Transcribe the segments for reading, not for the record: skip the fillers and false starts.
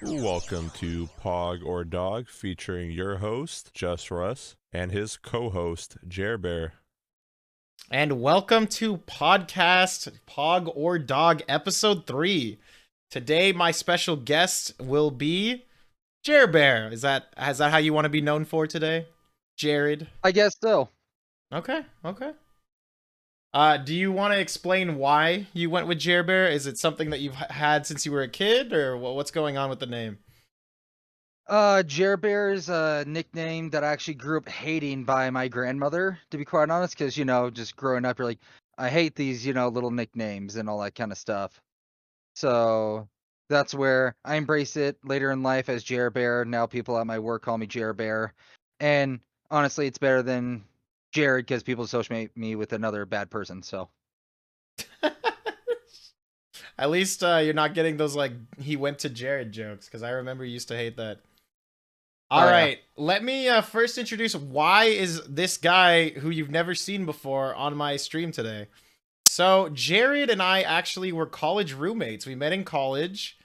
Welcome to Pog or Dog, featuring your host, Just Russ, and his co-host, JareBear. And welcome to podcast Pog or Dog episode 3. Today my special guest will be JareBear. Is that how you want to be known for today? Jared? I guess so. Okay. Do you want to explain why you went with JareBear? Is it something that you've had since you were a kid, or what's going on with the name? JareBear is a nickname that I actually grew up hating by my grandmother, to be quite honest, because, just growing up, you're like, I hate these, little nicknames and all that kind of stuff. So that's where I embrace it later in life as JareBear. Now people at my work call me JareBear. And honestly, it's better than Jared because people associate me with another bad person, so. At least you're not getting those, like, he went to Jared jokes, because I remember you used to hate that. All right, let me first introduce why is this guy who you've never seen before on my stream today. So Jared and I actually were college roommates. We met in college,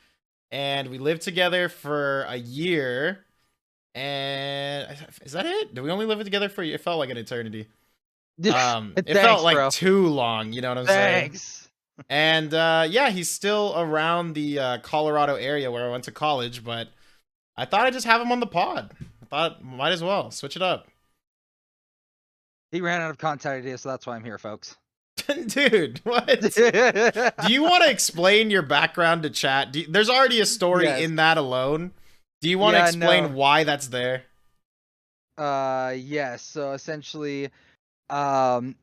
and we lived together for a year. And is that it? Did we only live together for a year? It felt like an eternity. It Thanks, felt like bro. too long, you know what I'm saying? And yeah, he's still around the Colorado area where I went to college, but I thought I'd just have him on the pod. I thought might as well switch it up. He ran out of content ideas, so that's why I'm here, folks. Dude, what? Do you want to explain your background to chat? There's already a story in that alone. Do you want to explain why that's there? Yes. So essentially, I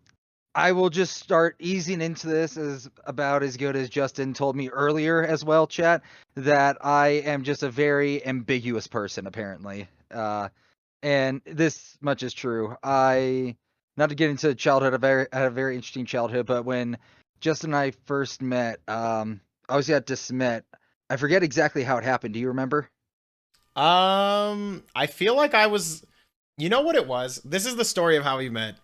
will just start easing into this as about as good as Justin told me earlier as well, chat, that I am just a very ambiguous person, apparently. And this much is true. Not to get into childhood, I had a very interesting childhood, but when Justin and I first met, I was at Dismet. I forget exactly how it happened. Do you remember? I feel like I was, you know what it was? This is the story of how we met.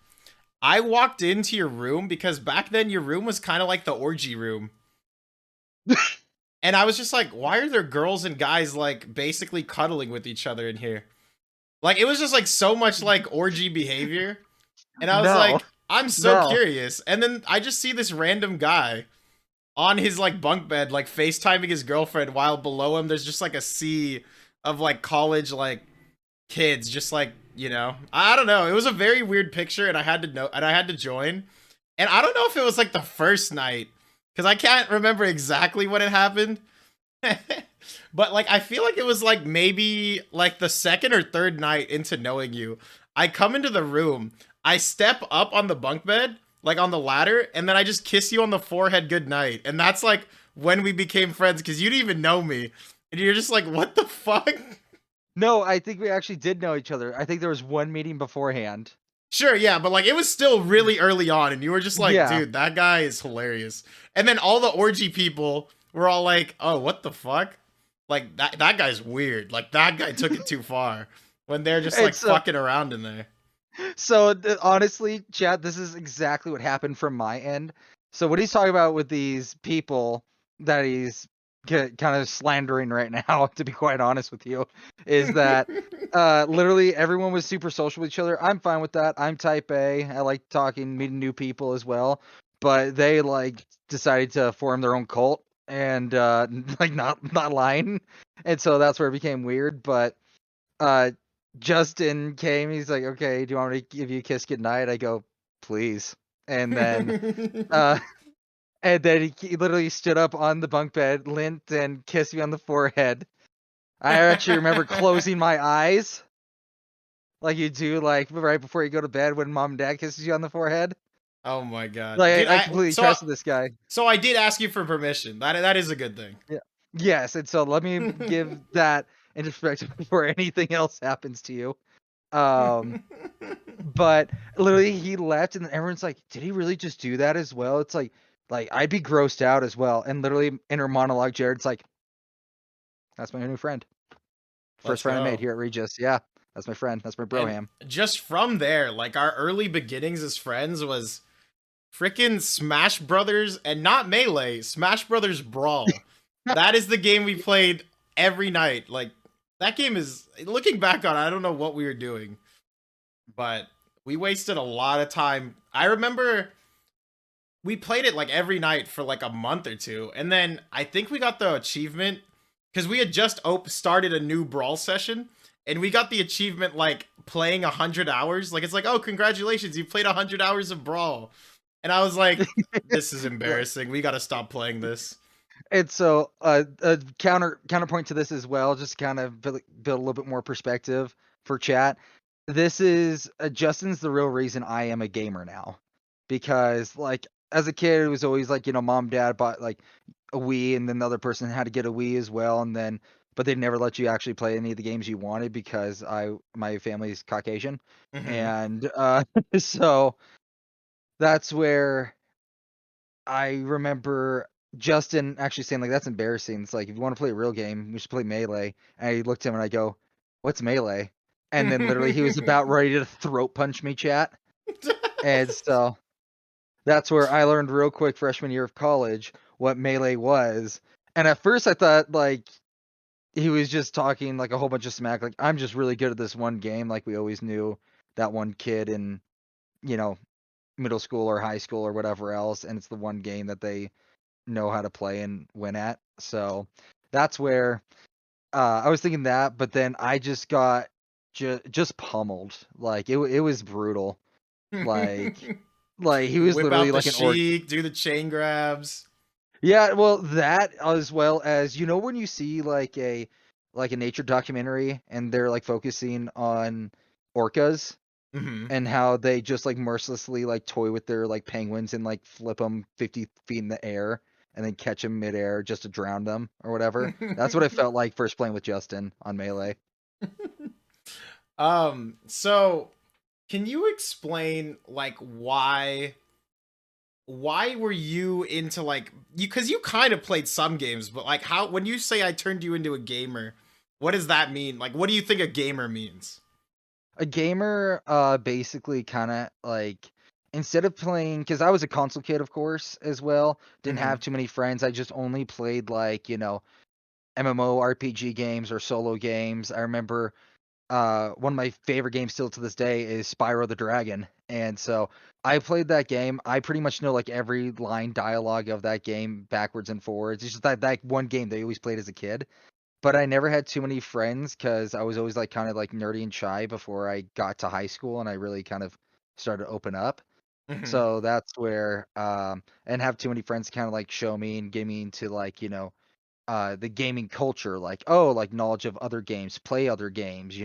I walked into your room because back then your room was kind of like the orgy room. And I was just like, why are there girls and guys like basically cuddling with each other in here? Like, it was just like so much like orgy behavior. And I was like, I'm so curious. And then I just see this random guy on his like bunk bed, like FaceTiming his girlfriend, while below him there's just like a sea of like college like kids, just like, you know, I don't know. It was a very weird picture, and I had to know, and I had to join. And I don't know if it was like the first night, because I can't remember exactly when it happened. But like, I feel like it was like maybe like the second or third night into knowing you. I come into the room, I step up on the bunk bed, like on the ladder, and then I just kiss you on the forehead goodnight. And that's like when we became friends, because you didn't even know me. And you're just like, what the fuck? No, I think we actually did know each other. I think there was one meeting beforehand. Sure, yeah, but like it was still really early on, and you were just like, dude, that guy is hilarious. And then all the orgy people were all like, oh, what the fuck? Like, that guy's weird. Like, that guy took it too far. When they're just like fucking around in there. So honestly, chat, this is exactly what happened from my end. So what he's talking about with these people that he's kind of slandering right now, to be quite honest with you, is that literally everyone was super social with each other. I'm fine with that. I'm type A. I like talking, meeting new people as well. But they like decided to form their own cult and like not lying. And so that's where it became weird. But Justin came, he's like, okay, do you want me to give you a kiss goodnight? I go, please. And then and then he literally stood up on the bunk bed, leant, and kissed me on the forehead. I actually remember closing my eyes, like you do, like right before you go to bed when mom and dad kisses you on the forehead. Oh my god! Like, dude, I completely trusted this guy. So I did ask you for permission. That is a good thing. Yeah. Yes, and so let me give that in perspective before anything else happens to you. But literally he left, and then everyone's like, did he really just do that as well? It's like I'd be grossed out as well. And literally inner monologue, Jared's like, that's my new friend. First friend I made here at Regis. Yeah, that's my friend. That's my broham. Just from there, like, our early beginnings as friends was freaking Smash Brothers, and not Melee, Smash Brothers Brawl. That is the game we played every night. Like that game is looking back on it, I don't know what we were doing, but we wasted a lot of time. I remember we played it like every night for like a month or two, and then I think we got the achievement because we had just started a new brawl session, and we got the achievement like playing 100 hours. Like it's like, oh, congratulations, you played 100 hours of brawl, and I was like, this is embarrassing. We got to stop playing this. And so, a counterpoint to this as well, just kind of build a little bit more perspective for chat. This is Justin's the real reason I am a gamer now, because like as a kid, it was always like mom, dad bought like a Wii, and then the other person had to get a Wii as well, and then but they never let you actually play any of the games you wanted because my family's Caucasian, and so that's where I remember Justin actually saying like that's embarrassing. It's like if you want to play a real game, we should play Melee. And I looked at him and I go, "What's Melee?" And then literally he was about ready to throat punch me, chat. And so that's where I learned real quick freshman year of college what Melee was. And at first I thought like he was just talking like a whole bunch of smack, like I'm just really good at this one game, like we always knew that one kid in, middle school or high school or whatever else, and it's the one game that they know how to play and win at. So that's where I was thinking that, but then I just got just pummeled. Like it was brutal. Like he was Whip literally out the like an orc. sheik, do the chain grabs. Yeah, well that as well as when you see like a nature documentary and they're like focusing on orcas and how they just like mercilessly like toy with their like penguins and like flip them 50 feet in the air and then catch them midair just to drown them or whatever. That's what I felt like first playing with Justin on Melee. So can you explain like why were you into like you, because you kind of played some games, but like how, when you say I turned you into a gamer, what does that mean? Like what do you think a gamer means? A gamer basically kind of like instead of playing, because I was a console kid of course as well, didn't have too many friends. I just only played like MMORPG games or solo games. I remember one of my favorite games still to this day is Spyro the Dragon. And so I played that game. I pretty much know like every line dialogue of that game backwards and forwards. It's just that one game that I always played as a kid. But I never had too many friends because I was always like kind of like nerdy and shy before I got to high school and I really kind of started to open up. So that's where and have too many friends kind of like show me and get me into like, the gaming culture, like like knowledge of other games, play other games,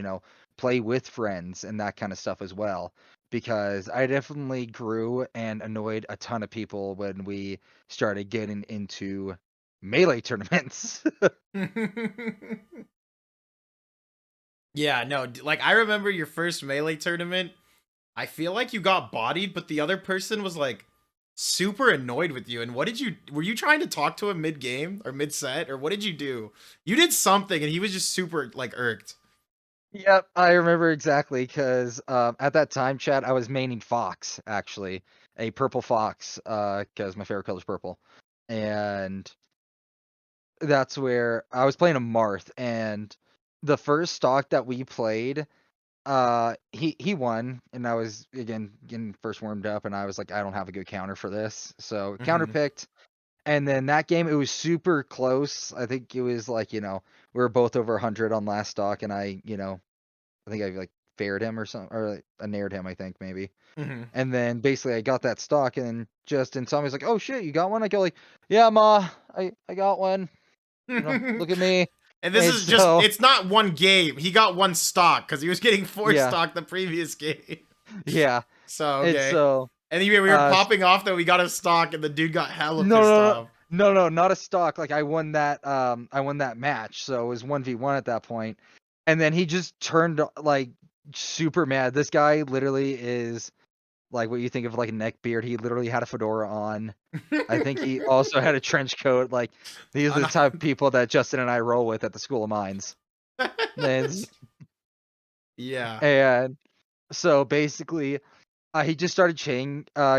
play with friends and that kind of stuff as well, because I definitely grew and annoyed a ton of people when we started getting into Melee tournaments. Yeah, no, like I remember your first Melee tournament. I feel like you got bodied, but the other person was like super annoyed with you. And what did you, were you trying to talk to him mid game or mid set, or what did you do? You did something and he was just super like irked. Yep, I remember exactly because at that time, Chad, I was maining Fox, actually, a purple Fox, because my favorite color is purple, and that's where I was playing a Marth, and the first stock that we played, he won, and I was again getting first warmed up, and I was like, I don't have a good counter for this, so counter picked, and then that game it was super close. I think it was like we were both over 100 on last stock, and I think I like fared him or something, or like, I nared him, I think maybe. And then basically I got that stock, and Justin saw me, was like, "Oh shit, you got one?" I go like, "Yeah, ma, I got one. Look at me." And this And is just, so it's not one game. He got one stock because he was getting four yeah, stock the previous game. yeah. So, And okay. so And then we were popping off that we got a stock and the dude got hella no, pissed no, off. no, not a stock. Like I won that match, so it was 1v1 at that point. And then he just turned like super mad. This guy literally is like what you think of like a neck beard. He literally had a fedora on. I think he also had a trench coat. Like these are the type of people that Justin and I roll with at the School of Mines. And, Yeah. and so basically, he just started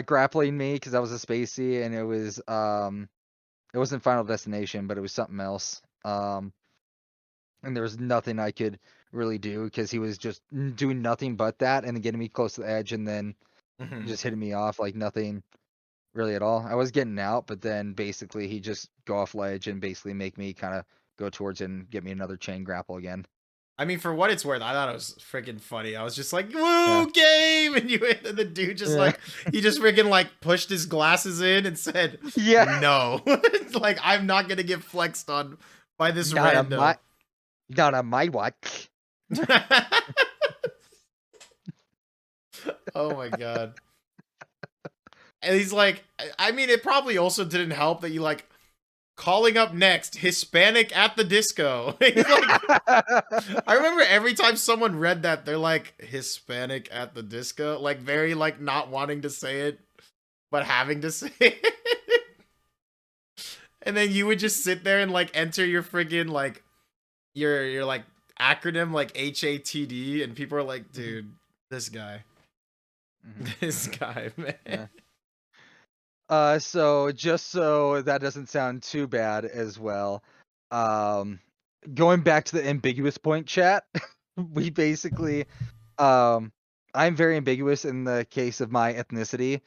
grappling me because I was a spacey, and it wasn't Final Destination, but it was something else. and there was nothing I could really do because he was just doing nothing but that, and then getting me close to the edge, and then just hitting me off like nothing really at all. I was getting out, but then basically he just go off ledge and basically make me kind of go towards it and get me another chain grapple again. I mean, for what it's worth, I thought it was freaking funny. I was just like, "Woo, game!" And and the dude just like he just freaking like pushed his glasses in and said, no, like I'm not gonna get flexed on by this random. Not on my watch." Oh my god. And he's like, I mean, it probably also didn't help that you like calling up next Hispanic at the disco. Like, I remember every time someone read that, they're like Hispanic at the disco, like very like not wanting to say it, but having to say it. And then you would just sit there and like enter your friggin' like your like acronym like HATD, and people are like, dude, this guy. This guy, man. So just so that doesn't sound too bad as well, going back to the ambiguous point, chat, we basically, I'm very ambiguous in the case of my ethnicity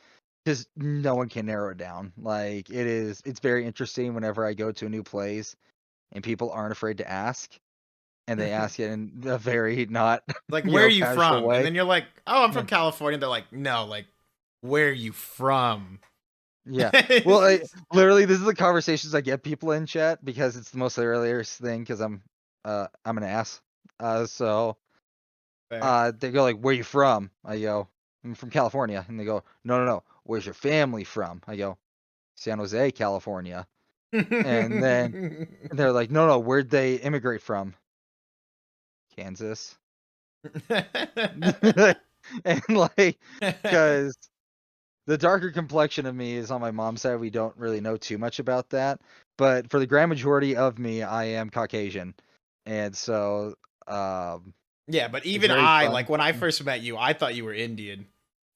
because no one can narrow it down. Like it's very interesting whenever I go to a new place and people aren't afraid to ask, and they ask it in a very not like, where are you from? way. And then you're like, oh, I'm from California. They're like, no, like, where are you from? Yeah. Well, literally, this is the conversations I get people in chat because it's the most hilarious thing because I'm an ass. So they go like, "Where you from?" I go, "I'm from California," and they go, "No. Where's your family from?" I go, "San Jose, California." And then they're like, "No. Where'd they immigrate from?" "Kansas." And like, because the darker complexion of me is on my mom's side. We don't really know too much about that. But for the grand majority of me, I am Caucasian. And so, yeah, but even like when I first met you, I thought you were Indian.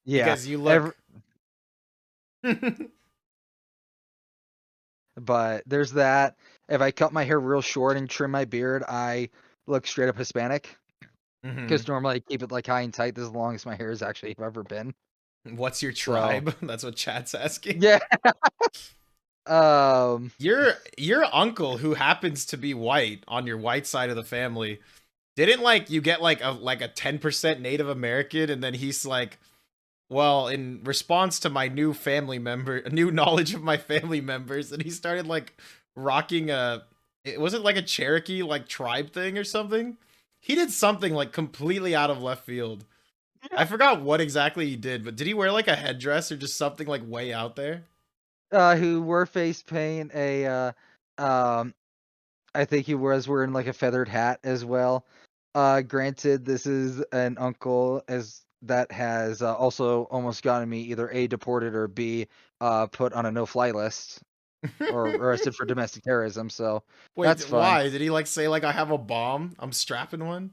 Yeah. Because you look. But there's that. If I cut my hair real short and trim my beard, I look straight up Hispanic. Because normally I keep it like high and tight as long as my hair has actually ever been. What's your tribe? So, that's what chat's asking. Yeah. Your uncle, who happens to be white on your white side of the family, didn't like you get like a 10% Native American, and then he's like, well, in response to my new knowledge of my family members, and he started like rocking was it like a Cherokee like tribe thing or something? He did something like completely out of left field. I forgot what exactly he did, but did he wear like a headdress or just something like way out there? Who wore face paint, I think he was wearing like a feathered hat as well. Granted, this is an uncle that has also almost gotten me either A, deported, or B, put on a no-fly list or arrested for domestic terrorism. So wait, that's fun. Why did he like say like I have a bomb? I'm strapping one.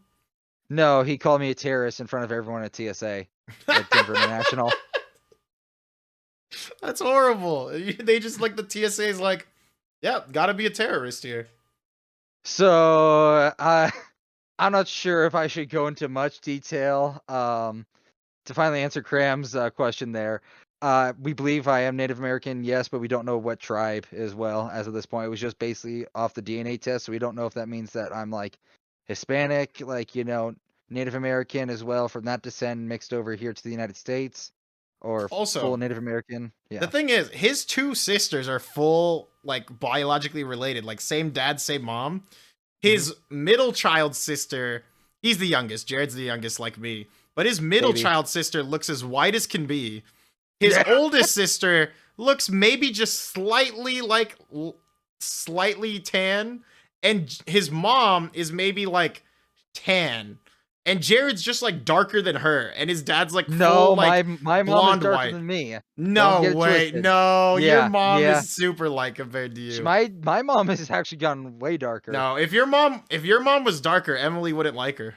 No, he called me a terrorist in front of everyone at TSA at Denver International. That's horrible. They just like the TSA is like, yeah, gotta be a terrorist here. So I'm not sure if I should go into much detail. To finally answer Cram's question there, we believe I am Native American, yes, but we don't know what tribe as well as of this point. It was just basically off the DNA test, so we don't know if that means that I'm like Hispanic, like, Native American as well from that descent mixed over here to the United States, or also full Native American. Yeah. The thing is, his two sisters are full, like, biologically related, like same dad, same mom. His middle child sister, he's the youngest. Jared's the youngest, like me. But his middle child sister looks as white as can be. His oldest sister looks maybe just slightly tan. And his mom is maybe like tan. And Jared's just like darker than her. And his dad's like full, like, my mom is darker than me. No way. No, your mom is super light compared to you. My mom has actually gotten way darker. No, if your mom was darker, Emily wouldn't like her.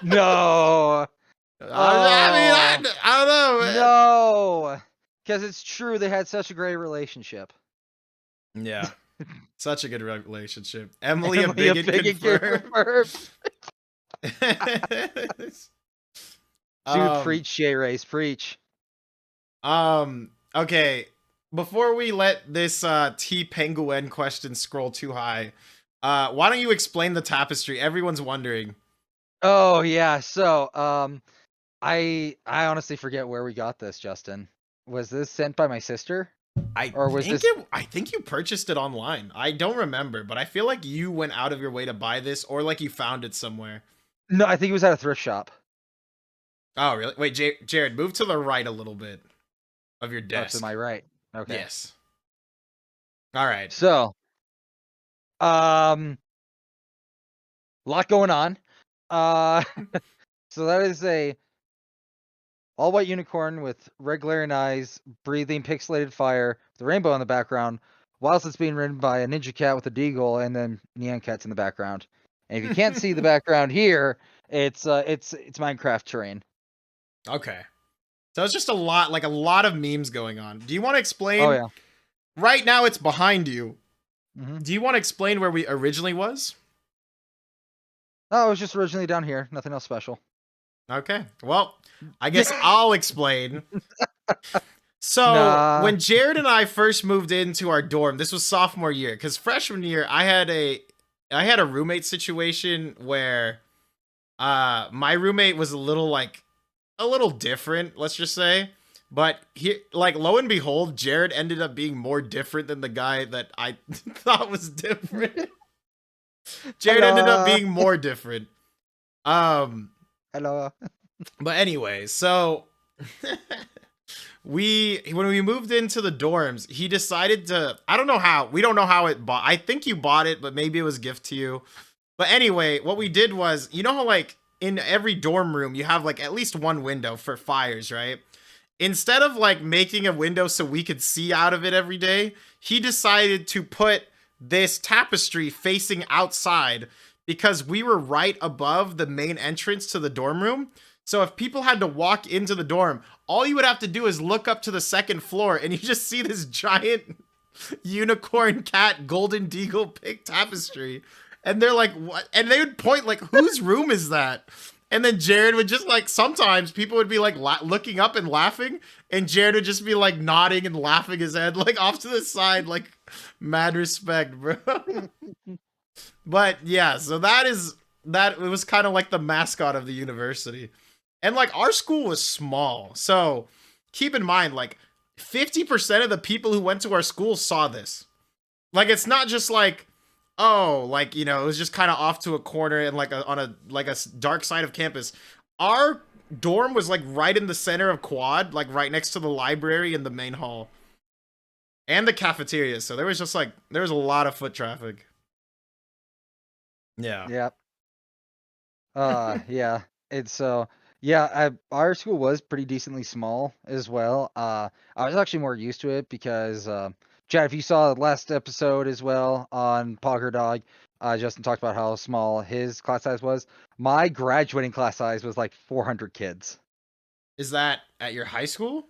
No. I mean, I don't know. No. Because it's true they had such a great relationship. Yeah. Such a good relationship. Emily a Emily, bigot confirmed. Dude, preach, J-Race, preach. Okay. Before we let this T Penguin question scroll too high, why don't you explain the tapestry? Everyone's wondering. Oh yeah, so I honestly forget where we got this, Justin. Was this sent by my sister? I think you purchased it online. I don't remember, but I feel like you went out of your way to buy this, or like you found it somewhere. No, I think it was at a thrift shop. Oh, really? Wait, Jared, move to the right a little bit of your Oh, desk. to my right. Okay. Yes. All right. So, lot going on. So that is a all white unicorn with red glaring eyes, breathing pixelated fire, the rainbow in the background, whilst it's being ridden by a ninja cat with a deagle and then neon cats in the background. And if you can't see the background here, it's Minecraft terrain. Okay. So it's just a lot of memes going on. Do you want to explain? Oh yeah. Right now it's behind you. Mm-hmm. Do you want to explain where we originally was? Oh, it was just originally down here. Nothing else special. Okay. Well, I guess I'll explain. So when Jared and I first moved into our dorm, this was sophomore year, because freshman year I had a roommate situation where my roommate was a little different, let's just say. But he, like, lo and behold, Jared ended up being more different than the guy that I thought was different. Jared ended up being more different. Hello. But anyway, so when we moved into the dorms, he decided to, I don't know how, we don't know how it bought. I think you bought it, but maybe it was a gift to you. But anyway, what we did was, you know how like in every dorm room you have like at least one window for fires, right? Instead of like making a window so we could see out of it every day, he decided to put this tapestry facing outside because we were right above the main entrance to the dorm room. So if people had to walk into the dorm, all you would have to do is look up to the second floor and you just see this giant unicorn cat golden deagle pig tapestry. And they're like, what? And they would point like, whose room is that? And then Jared would just like, sometimes people would be like looking up and laughing, and Jared would just be like nodding and laughing his head like off to the side, like mad respect, bro. But yeah, so it was kind of like the mascot of the university. And like our school was small. So keep in mind, like 50% of the people who went to our school saw this. Like it's not just like, oh, like, you know, it was just kind of off to a corner and like on a dark side of campus. Our dorm was like right in the center of Quad, like right next to the library and the main hall and the cafeteria. So there was a lot of foot traffic. Yeah. Yep. Yeah. It's so yeah, our school was pretty decently small as well. I was actually more used to it because Chad, if you saw the last episode as well on Pogger Dog, Justin talked about how small his class size was. My graduating class size was like 400 kids. Is that at your high school?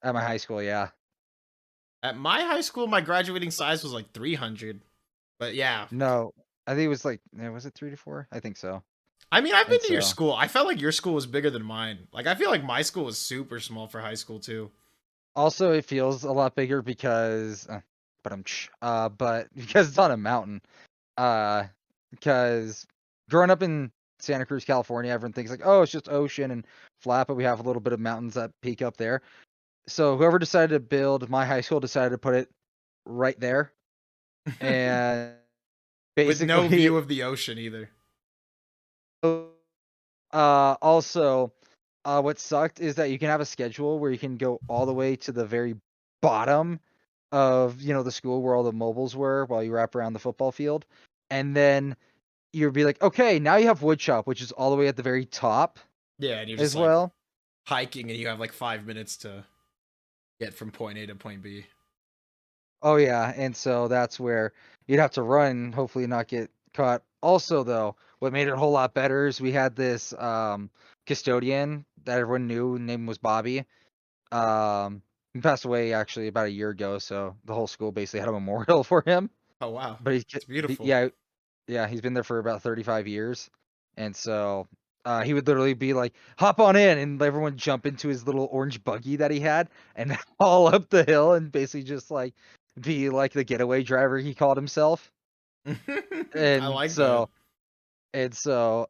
At my high school, yeah. At my high school, my graduating size was like 300. But yeah. No, I think it was like, was it 3 to 4? I think so. I mean, I've been to your school. I felt like your school was bigger than mine. Like, I feel like my school was super small for high school too. Also, it feels a lot bigger because, but because it's on a mountain. Because growing up in Santa Cruz, California, everyone thinks like, oh, it's just ocean and flat, but we have a little bit of mountains that peak up there. So whoever decided to build my high school decided to put it right there, and basically with no view of the ocean either. Also, what sucked is that you can have a schedule where you can go all the way to the very bottom of, the school where all the mobiles were while you wrap around the football field. And then you'd be like, okay, now you have woodshop, which is all the way at the very top. Yeah, and you're just as well hiking and you have like 5 minutes to get from point A to point B. Oh yeah, and so that's where you'd have to run, hopefully not get caught. Also though, what made it a whole lot better is we had this custodian that everyone knew, name was Bobby. He passed away actually about a year ago, so the whole school basically had a memorial for him. Oh wow, But it's beautiful. yeah, he's been there for about 35 years, and so he would literally be like, "Hop on in," and everyone jump into his little orange buggy that he had and haul up the hill and basically just like be like the getaway driver he called himself. I And like that. so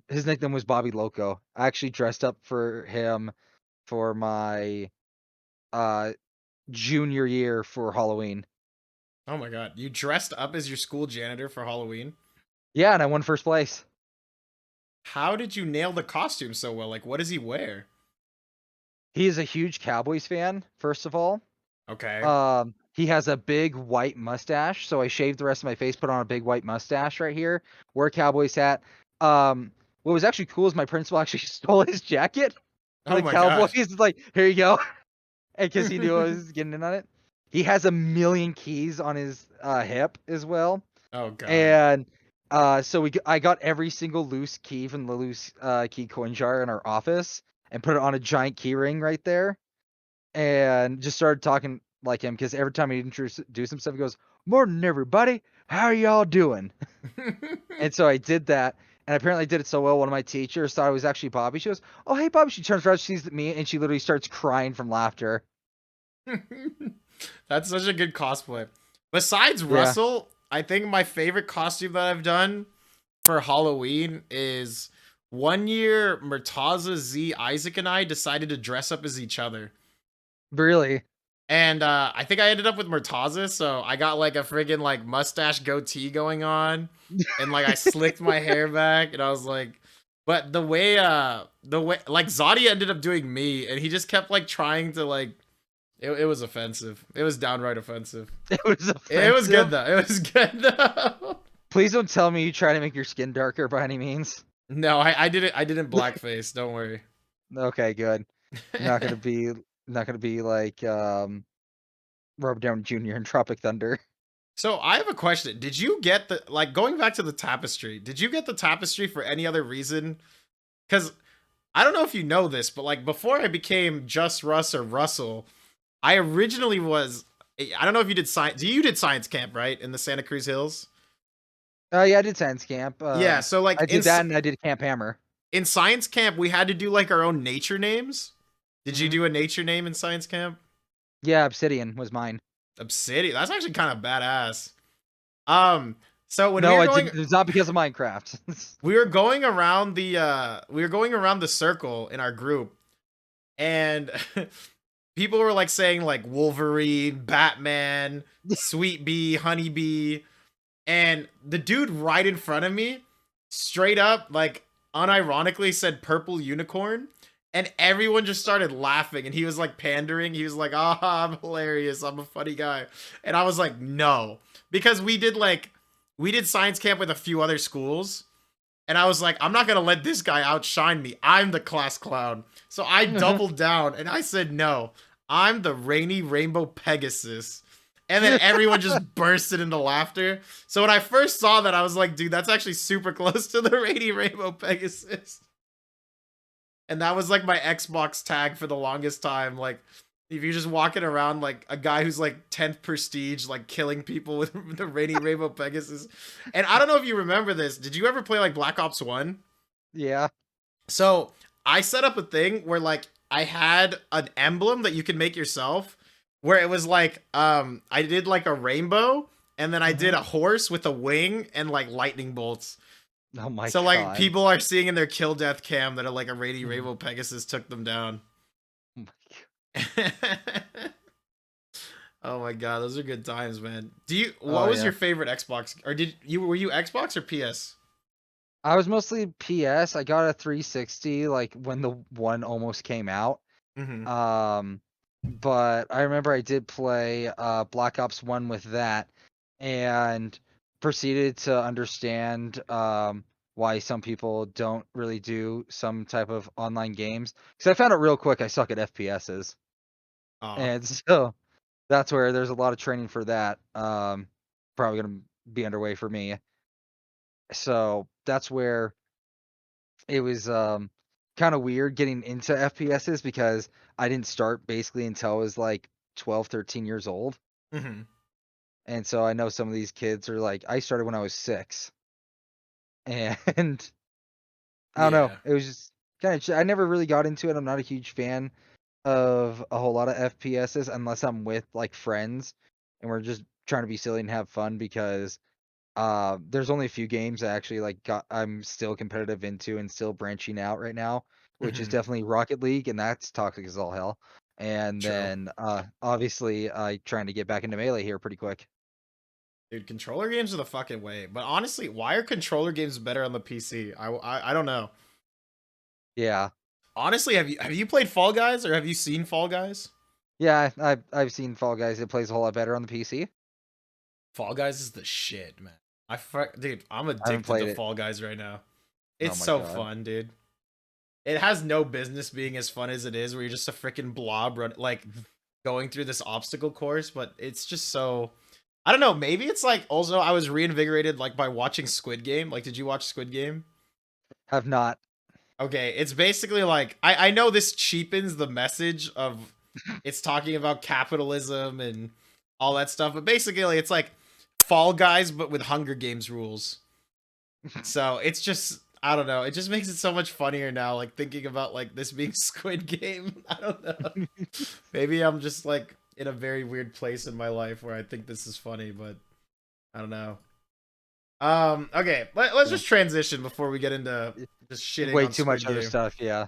his nickname was Bobby Loco. I actually dressed up for him for my uh junior year for Halloween. Oh my god, you dressed up as your school janitor for Halloween? Yeah, and I won first place. How did you nail the costume so well? Like, what does he wear? He is a huge Cowboys fan, first of all. Okay. He has a big white mustache, so I shaved the rest of my face, put on a big white mustache right here, wear a Cowboys hat. What was actually cool is my principal actually stole his jacket for Oh the my Cowboys. god. It's like, here you go, and because he knew I was getting in on it. He has a million keys on his hip as well, Oh god. and I got every single loose key from the loose key coin jar in our office and put it on a giant key ring right there and just started talking like him because every time he introduced himself, he goes, "Morning, everybody. How are y'all doing?" And so I did that, and apparently I did it so well. One of my teachers thought it was actually Bobby. She goes, "Oh, hey, Bobby." She turns around, she sees me, and she literally starts crying from laughter. That's such a good cosplay. Besides Yeah, Russell, I think my favorite costume that I've done for Halloween is one year Murtaza, Z, Isaac, and I decided to dress up as each other. really. And I think I ended up with Murtaza, so I got like a friggin' like mustache goatee going on, and like I slicked my hair back, and I was like, but the way like Zadi ended up doing me, and he just kept like trying to like it was offensive. It was downright offensive. It was It was good offensive. though. It was good though. Please don't tell me you try to make your skin darker by any means. No, I didn't blackface. Don't worry. Okay, good. You're not gonna be like Robert Downey Jr. in Tropic Thunder. So I have a question. Did you get the like going back to the tapestry? Did you get the tapestry for any other reason? Because I don't know if you know this, but like before I became just Russ or Russell, I originally was. I don't know if you did science. You did science camp, right, in the Santa Cruz Hills? Oh yeah, I did science camp. Yeah. So like I did that, and I did Camp Hammer. in science camp, we had to do like our own nature names. Did you Mhm. do a nature name in science camp? Yeah, Obsidian was mine. Obsidian. That's actually kind of badass. Um. So when we No, were I going, didn't. It's not because of Minecraft. we were going around the circle in our group, and people were like saying like Wolverine, Batman, Sweet Bee, Honey Bee, and the dude right in front of me, straight up like unironically said Purple Unicorn, and everyone just started laughing, and he was like pandering. He was like, "Ah, I'm hilarious. I'm a funny guy," and I was like, "No," because we did science camp with a few other schools. And I was like, I'm not gonna let this guy outshine me. I'm the class clown. So I doubled down and I said, no, I'm the rainy rainbow Pegasus. And then everyone just bursted into laughter. So when I first saw that, I was like, dude, that's actually super close to the rainy rainbow Pegasus. And that was like my Xbox tag for the longest time. Like, if you're just walking around like a guy who's like 10th prestige, like killing people with the rainy rainbow Pegasus. And I don't know if you remember this. Did you ever play like Black Ops 1? Yeah. So I set up a thing where like I had an emblem that you could make yourself where it was like I did like a rainbow and then I did Mhm. a horse with a wing and like lightning bolts. Oh my So like god. people are seeing in their kill death cam that are like a rainy Mhm. rainbow Pegasus took them down. Oh my god. Oh my god, those are good times, man. What Oh was yeah. your favorite Xbox or were you Xbox or PS? I was mostly PS. I got a 360 like when the one almost came out. Mhm. Um, but I remember I did play Black Ops 1 with that and proceeded to understand why some people don't really do some type of online games. Because I found out real quick I suck at FPSs. Aw. And so that's where there's a lot of training for that. Probably gonna be underway for me. So that's where it was kind of weird getting into FPSs because I didn't start basically until I was like 12, 13 years old. Mm-hmm. And so I know some of these kids are like, I started when I was 6. And I don't know. Yeah. It was just kind of, I never really got into it. I'm not a huge fan of a whole lot of FPSs unless I'm with like friends and we're just trying to be silly and have fun because there's only a few games I actually I'm still competitive into and still branching out right now, which is Mm-hmm. definitely Rocket League, and that's toxic as all hell. And True. then obviously trying to get back into Melee here pretty quick. Dude, controller games are the fucking way. But honestly, why are controller games better on the PC? I don't know. Yeah. Honestly, have you played Fall Guys or have you seen Fall Guys? Yeah, I've seen Fall Guys. It plays a whole lot better on the PC. Fall Guys is the shit, man. Dude, I'm I haven't addicted to played it. Fall Guys right now. Oh It's my so god. fun, dude. It has no business being as fun as it is, where you're just a freaking blob going through this obstacle course, but it's just so. I don't know. Maybe it's like also I was reinvigorated like by watching Squid Game. Like, did you watch Squid Game? Have not. Okay, it's basically like I know this cheapens the message of it's talking about capitalism and all that stuff, but basically it's like Fall Guys but with Hunger Games rules. So it's just I don't know. It just makes it so much funnier now, like thinking about like this being Squid Game. I don't know. Maybe I'm just like in a very weird place in my life where I think this is funny, but I don't know. Okay, let's just transition before we get into just shitting Way on too Squid much other Game. stuff, yeah.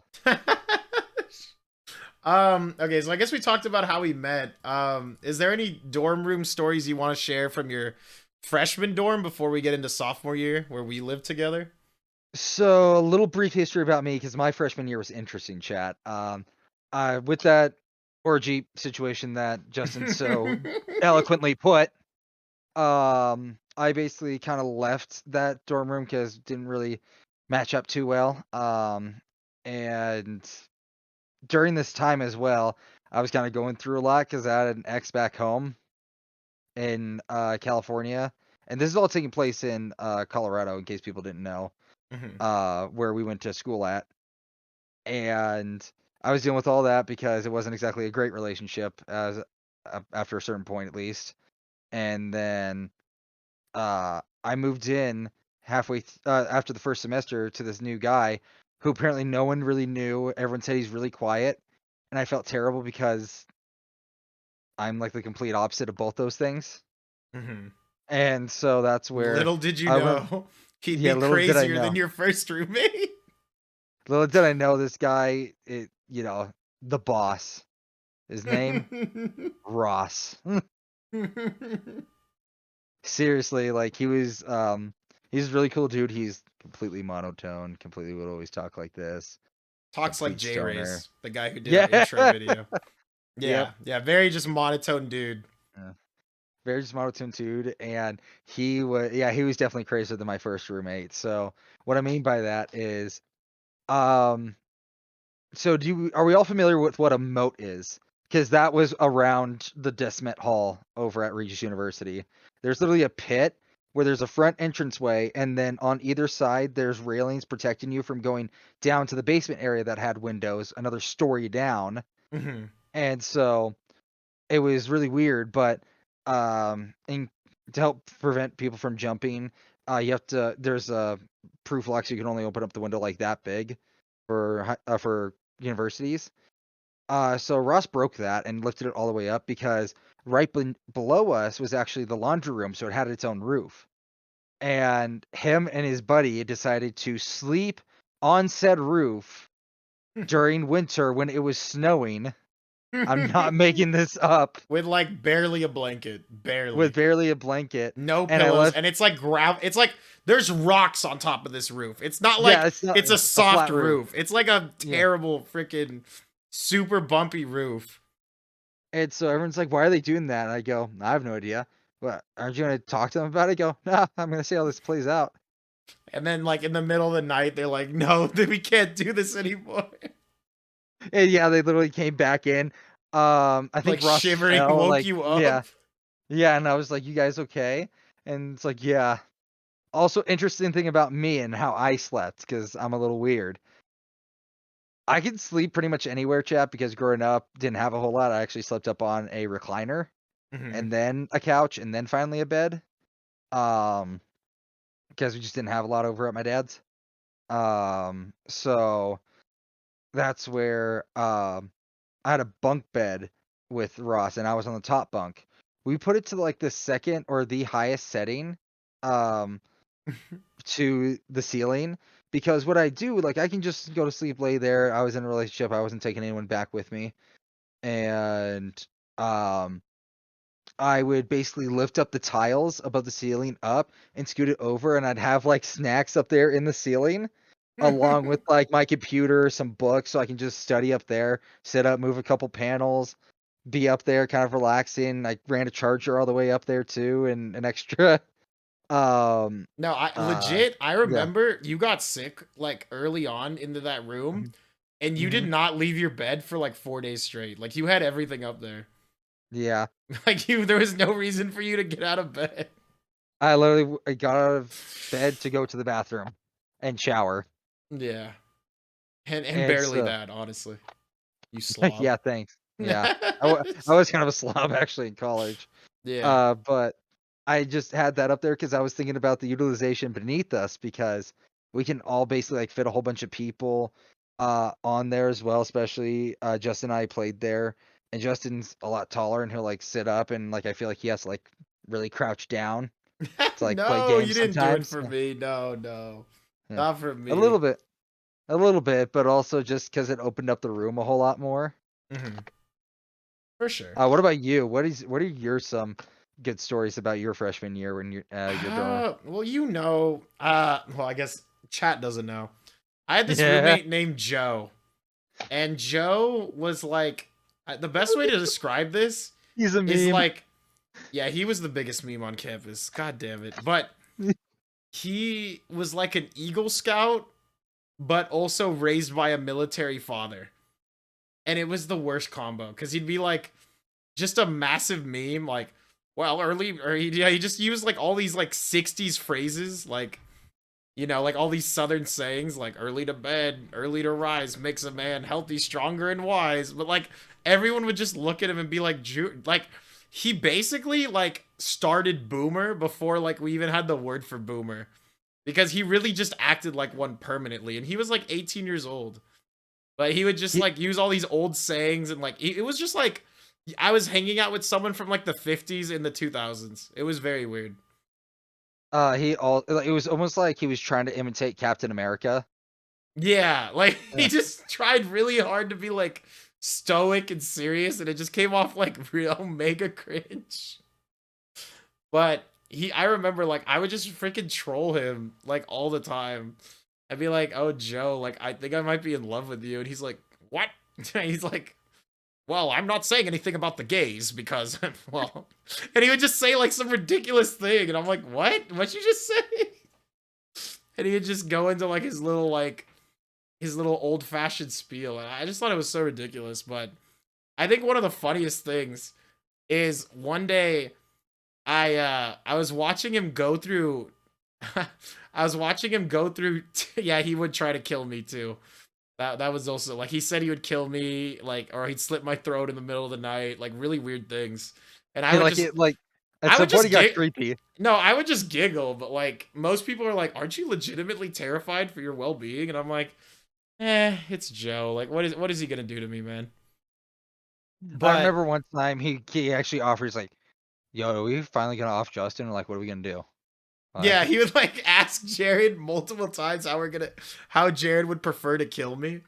Okay, so I guess we talked about how we met. Is there any dorm room stories you want to share from your freshman dorm before we get into sophomore year where we lived together? So a little brief history about me because my freshman year was interesting, chat. With that orgy situation that Justin so eloquently put, I basically kind of left that dorm room because it didn't really match up too well. And during this time as well, I was kind of going through a lot because I had an ex back home in California, and this is all taking place in Colorado, in case people didn't know, Mhm. where we went to school at. And I was dealing with all that because it wasn't exactly a great relationship as after a certain point at least. And then I moved in after the first semester to this new guy who apparently no one really knew. Everyone said he's really quiet, and I felt terrible because I'm like the complete opposite of both those things. Mhm. And so that's where Little did you I went. know he'd Yeah, be little did I crazier than know. your first roommate. Little did I know this guy. The boss. His name Ross. Seriously, like he's a really cool dude. He's completely monotone, completely would always talk like this. Talks like Complete J stoner. Race, the guy who did our Yeah. intro video. Yep. Yeah, very just monotone dude. Yeah. Very just monotone dude, and he was definitely crazier than my first roommate. So what I mean by that is, um, so are we all familiar with what a moat is? Because that was around the Desmet Hall over at Regis University. There's literally a pit where there's a front entranceway, and then on either side there's railings protecting you from going down to the basement area that had windows, another story down. Mhm. And so it was really weird, but in to help prevent people from jumping, there's a proof lock, so you can only open up the window like that big for universities. So Ross broke that and lifted it all the way up because below us was actually the laundry room, so it had its own roof. And him and his buddy decided to sleep on said roof during winter when it was snowing. I'm not making this up. With like barely a blanket, With barely. barely a blanket. No And I pillows, left. and it's like it's like there's rocks on top of this roof. It's not Yeah, like it's not it's a a soft flat roof. roof. It's like a Yeah. terrible freaking super bumpy roof. And so everyone's like, why are they doing that? And I go, I have no idea. What, aren't you going to talk to them about it? I go, nah, I'm going to see how this plays out. And then like in the middle of the night, they're like, "No, we can't do this anymore." And yeah, they literally came back in. I Like think Ross shivering fell. woke Like, you yeah. up. Yeah, and I was like, you guys okay? And it's like, yeah. Also, interesting thing about me and how I slept, because I'm a little weird. I can sleep pretty much anywhere, chat, because growing up didn't have a whole lot. I actually slept up on a recliner Mhm. and then a couch and then finally a bed. Because we just didn't have a lot over at my dad's. So that's where I had a bunk bed with Ross and I was on the top bunk. We put it to like the second or the highest setting to the ceiling because what I do, like I can just go to sleep, lay there. I was in a relationship, I wasn't taking anyone back with me. And um I would basically lift up the tiles above the ceiling up and scoot it over, and I'd have like snacks up there in the ceiling, along with like my computer, some books, so I can just study up there, sit up, move a couple panels, be up there, kind of relaxing. I ran a charger all the way up there too, and an extra. Um, No, I uh, legit, I yeah, remember you got sick like early on into that room and you hmm did not leave your bed for like 4 days straight. Like you had everything up there. yeah. Like there was no reason for you to get out of bed. I literally I got out of bed to go to the bathroom and shower, Yeah. And and barely so that, honestly. You slob. yeah, thanks. Yeah, I was kind of a slob actually in college. Yeah. But I just had that up there because I was thinking about the utilization beneath us because we can all basically like fit a whole bunch of people on there as well, especially Justin and I played there. And Justin's a lot taller and he'll like sit up and like I feel like he has to like really crouch down to like play No, you games didn't do it sometimes. for Yeah. me. No, no. Yeah. Not for A me. little bit. A little bit, but also just because it opened up the room a whole lot more. Hmm. For sure. What about you? What are your some good stories about your freshman year when you're dormer? Well, well, I guess chat doesn't know. I had this Yeah. roommate named Joe, and Joe was like, the best way to describe this He's a is meme. like, yeah, he was the biggest meme on campus. God damn it. But he was like an Eagle Scout, but also raised by a military father. And it was the worst combo because he'd be like, just a massive meme, like, well, he just used like all these like 60s phrases, like, like all these southern sayings, like early to bed, early to rise makes a man healthy, stronger, and wise. But like everyone would just look at him and be like, like he basically like started boomer before like we even had the word for boomer because he really just acted like one permanently, and he was like 18 years old. But he would just He like use all these old sayings and like it was just like I was hanging out with someone from like the 50s and the 2000s. It was very weird. he all it was almost like he was trying to imitate Captain America. Yeah, like he Yeah. just tried really hard to be like stoic and serious, and it just came off like real mega cringe. But I remember like I would just freaking troll him like all the time. I'd be like, "Oh Joe, like I think I might be in love with you," and he's like, "What?" He's like, "Well, I'm not saying anything about the gays because, well," and he would just say like some ridiculous thing, and I'm like, "What? What'd you just say?" And he would just go into like his little old fashioned spiel. And I just thought it was so ridiculous. But I think one of the funniest things is one day I was watching him go through. I was watching him go through. Yeah, he would try to kill me too. That was also like he said he would kill me, like, or he'd slit my throat in the middle of the night, like really weird things. And He like it like at I some would point he just got get creepy. no, I would just giggle, but like most people are like, "Aren't you legitimately terrified for your well being?" And I'm like, it's Joe. Like, what is he gonna do to me, man? I But remember one time he actually offers like, "Yo, are we finally gonna off Justin? Or like, what are we gonna do?" yeah, Like, he would like ask Jared multiple times how Jared would prefer to kill me.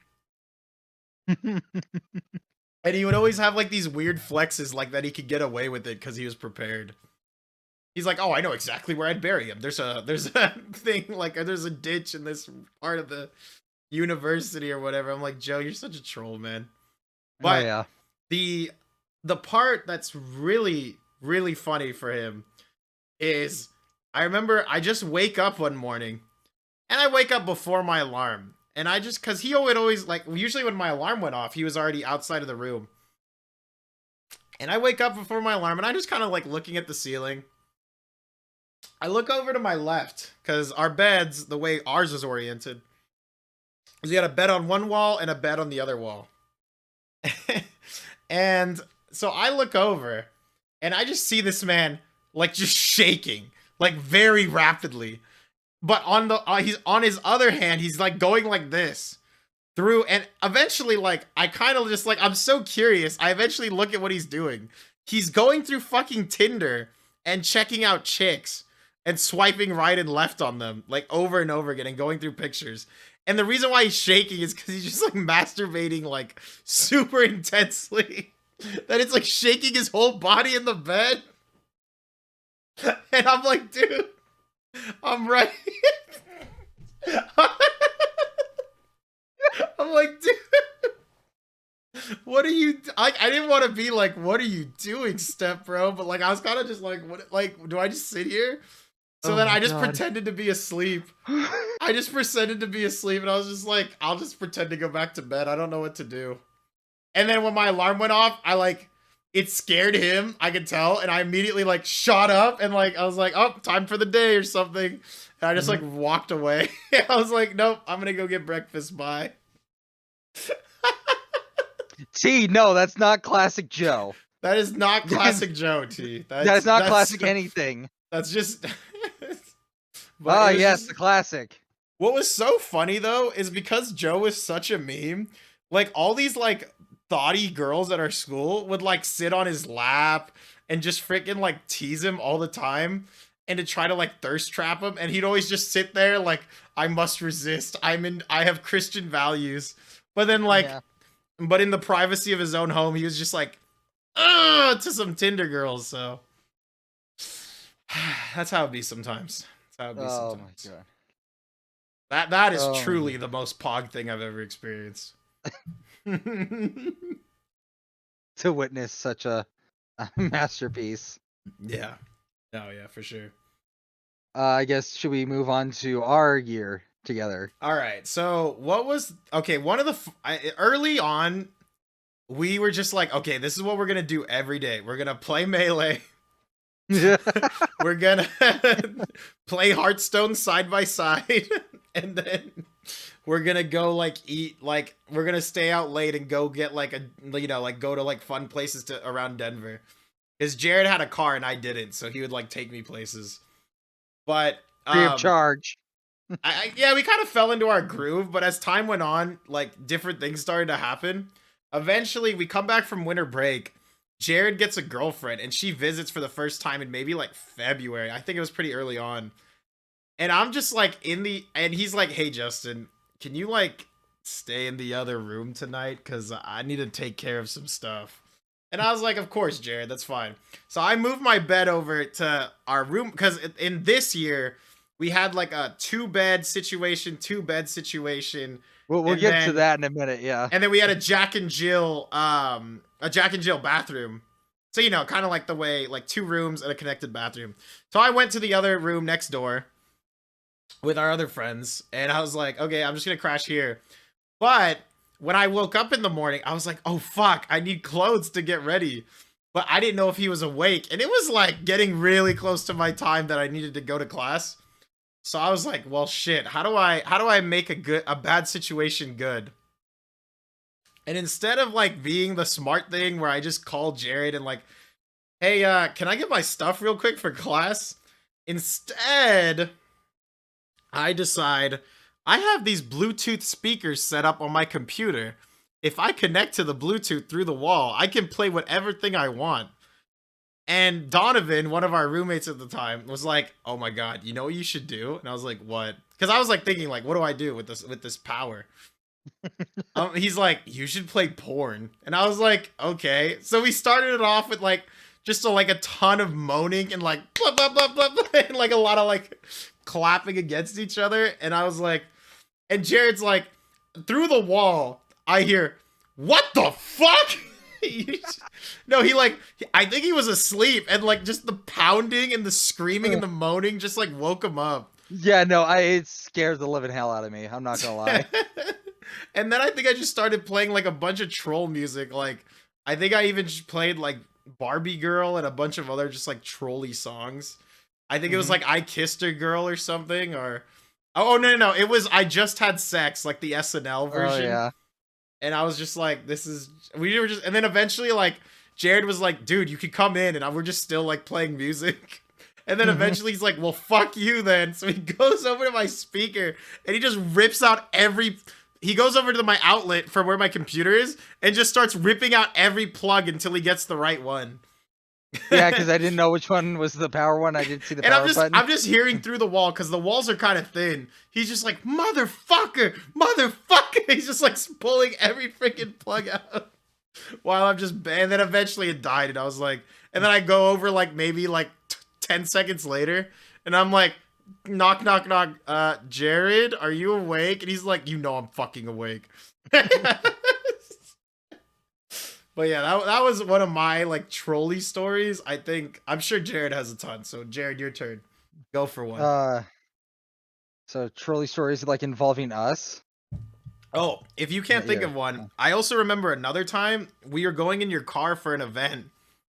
And he would always have like these weird flexes like that he could get away with it because he was prepared. He's like, "Oh, I know exactly where I'd bury him. There's a thing like there's a ditch in this part of the university or whatever." I'm like, "Joe, you're such a troll, man." oh But yeah. the the part that's really funny for him is I remember I just wake up one morning and I wake up before my alarm. And I just cuz he would always like usually when my alarm went off, he was already outside of the room. And I wake up before my alarm and I just kind of like looking at the ceiling. I look over to my left cuz our beds, the way ours is oriented, So you had a bed on one wall and a bed on the other wall. And so I look over and I just see this man like just shaking like very rapidly. But on the he's on his other hand, he's like going like this through, and eventually like I kind of just like I'm so curious. I eventually look at what he's doing. He's going through fucking Tinder and checking out chicks and swiping right and left on them like over and over again and going through pictures. And the reason why he's shaking is because he's just like masturbating like super intensely. That it's like shaking his whole body in the bed. And I'm like, dude, I'm right. I'm like, dude, what are you? I didn't want to be like, what are you doing, step bro? But like, I was kind of just like, what? Like, do I just sit here? So then I just pretended to be asleep. I just pretended to be asleep, and I was just like, I'll just pretend to go back to bed. I don't know what to do. And then when my alarm went off, it scared him, I could tell, and I immediately like shot up and like I was like, oh, time for the day or something. And I just like walked away. I was like, nope, I'm gonna go get breakfast. Bye. T, no, that's not classic Joe. That is not classic Joe, T. That's not classic anything. That's just. Oh yes, just... the classic. What was so funny though is because Joe was such a meme, like all these like thoughty girls at our school would like sit on his lap and just freaking like tease him all the time and to try to like thirst trap him, and he'd always just sit there like, I must resist. I have Christian values. But then like but in the privacy of his own home, he was just like to some Tinder girls, so that's how it be sometimes. That's how it be sometimes. My god. That is truly the most pog thing I've ever experienced. To witness such a masterpiece. Yeah. Oh yeah, for sure. I guess should we move on to our year together? All right. So what was one of the early on, we were just like, okay, this is what we're gonna do every day. We're gonna play Melee. We're gonna play Hearthstone side by side, and then we're gonna go like eat, like we're gonna stay out late and go get like go to like fun places around Denver. Because Jared had a car and I didn't, so he would like take me places. But free of charge. Yeah, we kind of fell into our groove, but as time went on, like different things started to happen. Eventually, we come back from winter break. Jared gets a girlfriend and she visits for the first time in maybe like February. I think it was pretty early on. And I'm just like and he's like, hey, Justin, can you like stay in the other room tonight? Cause I need to take care of some stuff. And I was like, of course, Jared, that's fine. So I moved my bed over to our room. Cause in this year we had like a 2-bed situation. We'll get to that in a minute. Yeah. And then we had a Jack and Jill bathroom. So, kind of like the way, like 2 rooms and a connected bathroom. So I went to the other room next door with our other friends. And I was like, okay, I'm just going to crash here. But when I woke up in the morning, I was like, oh, fuck, I need clothes to get ready. But I didn't know if he was awake. And it was like getting really close to my time that I needed to go to class. So I was like, well, shit, how do I make a bad situation good? And instead of like being the smart thing where I just called Jared and like, hey, can I get my stuff real quick for class? Instead, I decide I have these Bluetooth speakers set up on my computer. If I connect to the Bluetooth through the wall, I can play whatever thing I want. And Donovan, one of our roommates at the time, was like, oh my god, you know what you should do? And I was like, what? Because I was like thinking, like, what do I do with this power? He's like, you should play porn. And I was like, okay. So we started it off with like just a ton of moaning and like blah blah blah blah blah and like a lot of like clapping against each other. And I was like, and Jared's like, through the wall, I hear, what the fuck? No, I think he was asleep, and like just the pounding and the screaming and the moaning just like woke him up. Yeah, no, it scares the living hell out of me. I'm not gonna lie. And then I think I just started playing like a bunch of troll music. Like I think I even just played like Barbie Girl and a bunch of other just like trolly songs. I think it was like I Kissed a Girl or something, or Oh no, it was I just had sex, like the SNL Oh version. yeah. And I was just like, this is we were just, and then eventually like Jared was like, dude, you can come in, and we're just still like playing music. And then eventually he's like, well, fuck you then. So he goes over to my speaker and he just rips out he goes over to my outlet from where my computer is and just starts ripping out every plug until he gets the right one. Yeah, because I didn't know which one was the power one. I didn't see the And power button. I'm just hearing through the wall because the walls are kind of thin. He's just like, motherfucker. He's just like pulling every freaking plug out while I'm just, and then eventually it died. And I was like, and then I go over like maybe like 10 seconds later and I'm like, knock, knock, knock. Jared, are you awake? And he's like, you know, I'm fucking awake. But yeah, that was one of my like trolley stories. I'm sure Jared has a ton. So Jared, your turn. Go for one. So trolley stories like involving us. Oh, if you can't think of one, I also remember another time we were going in your car for an event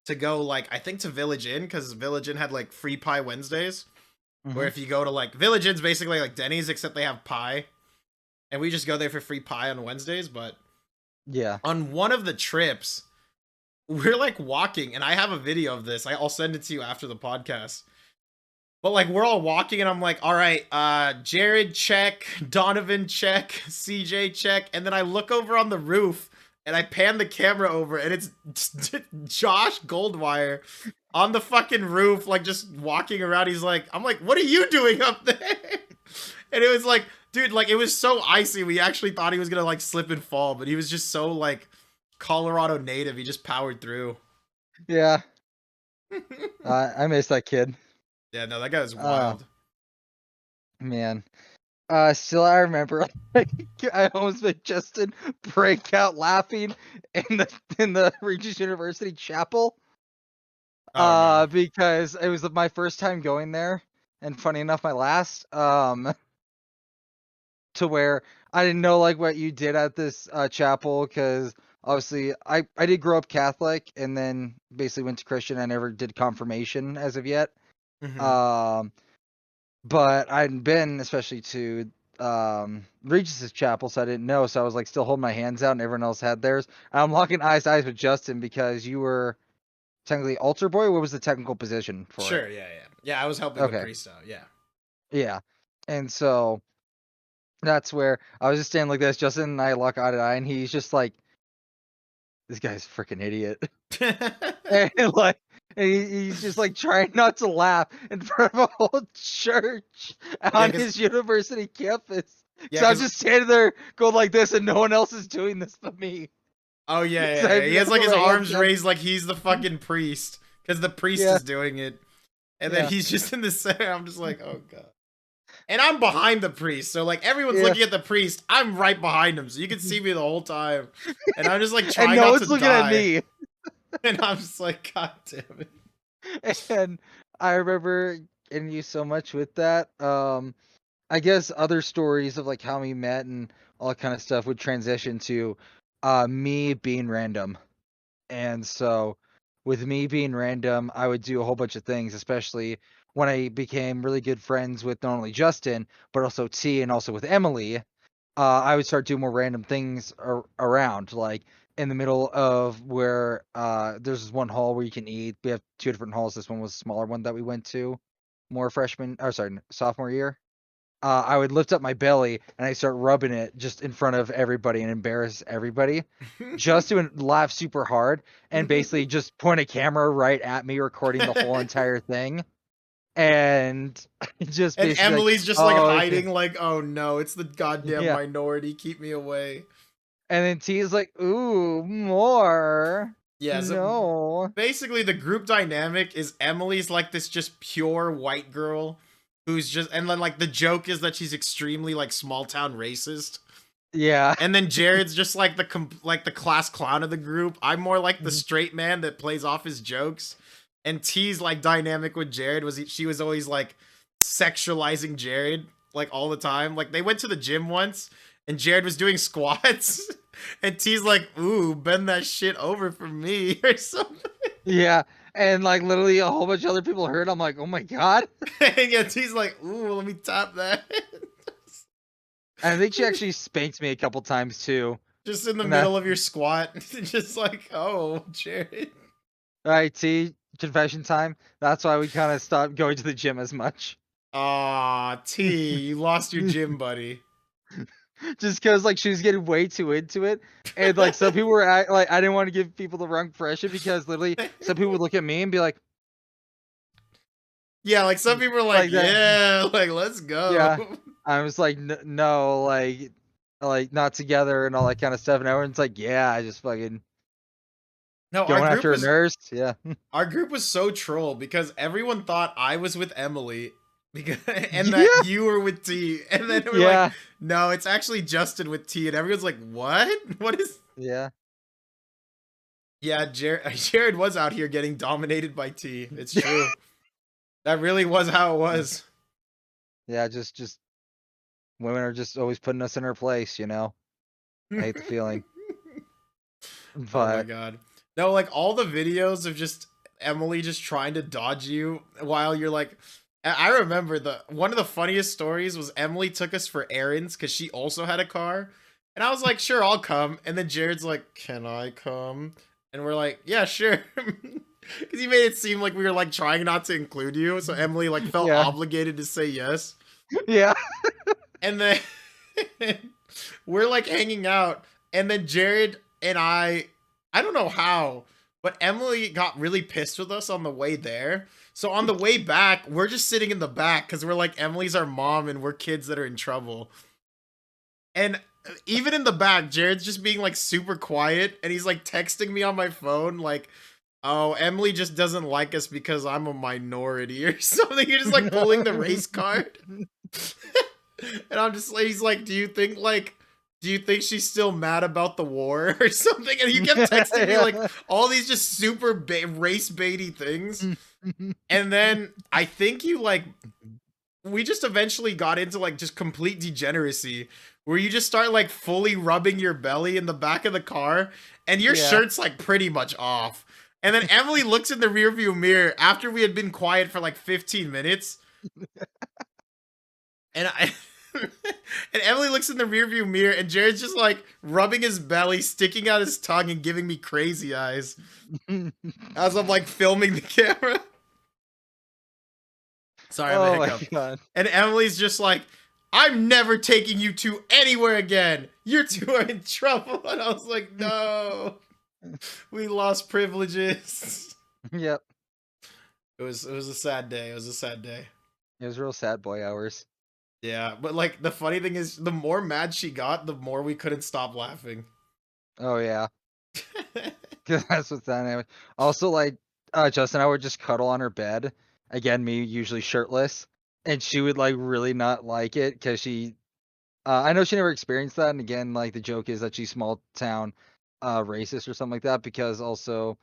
to go like I think to Village Inn because Village Inn had like free pie Wednesdays, where if you go to like Village Inn's basically like Denny's except they have pie, and we just go there for free pie on Wednesdays. But yeah, on one of the trips, we're like walking, and I have a video of this. I'll send it to you after the podcast. But like we're all walking and I'm like, all right, Jared check, Donovan check, CJ check, and then I look over on the roof and I pan the camera over and it's Josh Goldwire on the fucking roof, like just walking around. I'm like, what are you doing up there? And it was like, dude, like it was so icy. We actually thought he was gonna like slip and fall, but he was just so like Colorado native. He just powered through. Yeah. I miss that kid. Yeah, no, that guy was wild. Man. Still I remember I almost made Justin break out laughing in the Regis University chapel. Oh, no. Because it was my first time going there, and funny enough, my last. To where I didn't know like what you did at this chapel, because obviously I did grow up Catholic and then basically went to Christian. I never did confirmation as of yet. But I hadn't been especially to Regis's chapel, so I didn't know. So I was like still holding my hands out, and everyone else had theirs. I'm locking eyes with Justin because you were technically altar boy. What was the technical position for Sure, it? Yeah, I was helping the priest out. Yeah, and so that's where I was just standing like this. Justin and I lock eye to eye, and he's just like, "This guy's a freaking idiot," and like. And he's just like trying not to laugh in front of a whole church on his university campus. Yeah, so I'm just standing there going like this, and no one else is doing this but me. Oh yeah. He has like his arms raised like he's the fucking priest because the priest is doing it, and then he's just in the center. I'm just like, oh god. And I'm behind the priest, so like everyone's looking at the priest. I'm right behind him, so you can see me the whole time. And I'm just like trying not to die. And no one's looking at me. And I'm just like, god damn it. And I remember getting you so much with that. I guess other stories of like how we met and all that kind of stuff would transition to me being random. And so with me being random, I would do a whole bunch of things, especially when I became really good friends with not only Justin, but also T and also with Emily. I would start doing more random things around, like in the middle of where there's this one hall where you can eat. We have two different halls. This one was a smaller one that we went to more sophomore year. I would lift up my belly and I start rubbing it just in front of everybody and embarrass everybody just to laugh super hard and basically just point a camera right at me recording the whole entire thing. And Emily's just like hiding, like, oh no, it's the goddamn minority. Keep me away. And then T is like, ooh, more. Yeah, so no. Basically, the group dynamic is Emily's like this just pure white girl who's just, and then like the joke is that she's extremely like small town racist. Yeah. And then Jared's just like the class clown of the group. I'm more like the straight man that plays off his jokes. And T's like dynamic with Jared she was always like sexualizing Jared like all the time. Like they went to the gym once and Jared was doing squats and T's like, ooh, bend that shit over for me or something. Yeah. And like literally a whole bunch of other people heard. I'm like, oh my god. And yeah, T's like, ooh, let me tap that. And I think she actually spanked me a couple times too. Just in the And that, middle of your squat, just like, oh, Jared. all right, T, confession time. That's why we kind of stopped going to the gym as much. Aw, T, you lost your gym buddy. Just because like she was getting way too into it, and like some people were like, I didn't want to give people the wrong impression because literally some people would look at me and be like, Yeah, like some people are like, like that. yeah, like let's go. Yeah, I was like, no, like not together and all that kind of stuff, and everyone's like, yeah, I just fucking No, going after a nurse. Yeah, our group was so troll because everyone thought I was with Emily because and that yeah, you were with T, and then we're like, yeah, no, it's actually Justin with T, and everyone's like, what? What is? yeah. Yeah, Jared was out here getting dominated by T. It's true. That really was how it was. Yeah, just women are just always putting us in our place, you know. I hate the feeling, Oh my but god. No, like all the videos of just Emily just trying to dodge you while you're like I remember the one of the funniest stories was Emily took us for errands because she also had a car. And I was like, sure, I'll come. And then Jared's like, can I come? And we're like, yeah, sure. Because he made it seem like we were like trying not to include you. So Emily like felt yeah, obligated to say yes. yeah, And then we're like hanging out. And then Jared and I don't know how, but Emily got really pissed with us on the way there. So on the way back, we're just sitting in the back because we're like, Emily's our mom and we're kids that are in trouble. And even in the back, Jared's just being like super quiet and he's like texting me on my phone, like, oh, Emily just doesn't like us because I'm a minority or something. You're just like pulling the race card. And I'm just like, he's like, do you think she's still mad about the war or something? And he kept texting me like all these just super race baity things. And then I think we just eventually got into like just complete degeneracy where you just start like fully rubbing your belly in the back of the car and your Yeah. shirt's like pretty much off. And then Emily looks in the rearview mirror after we had been quiet for like 15 minutes. And and Emily looks in the rearview mirror and Jared's just like rubbing his belly, sticking out his tongue and giving me crazy eyes as I'm like filming the camera. Sorry, I'm a Oh my hiccup. god. And Emily's just like, I'm never taking you two anywhere again. You two are in trouble. And I was like, no, we lost privileges. Yep. It was a sad day. It was a sad day. It was real sad boy hours. Yeah, but like the funny thing is, the more mad she got, the more we couldn't stop laughing. Oh yeah. 'Cause that's what's dynamic. Also, like, Justin and I would just cuddle on her bed. Again, me usually shirtless, and she would like really not like it because she. I know she never experienced that, and again, like the joke is that she's small town, racist or something like that because also,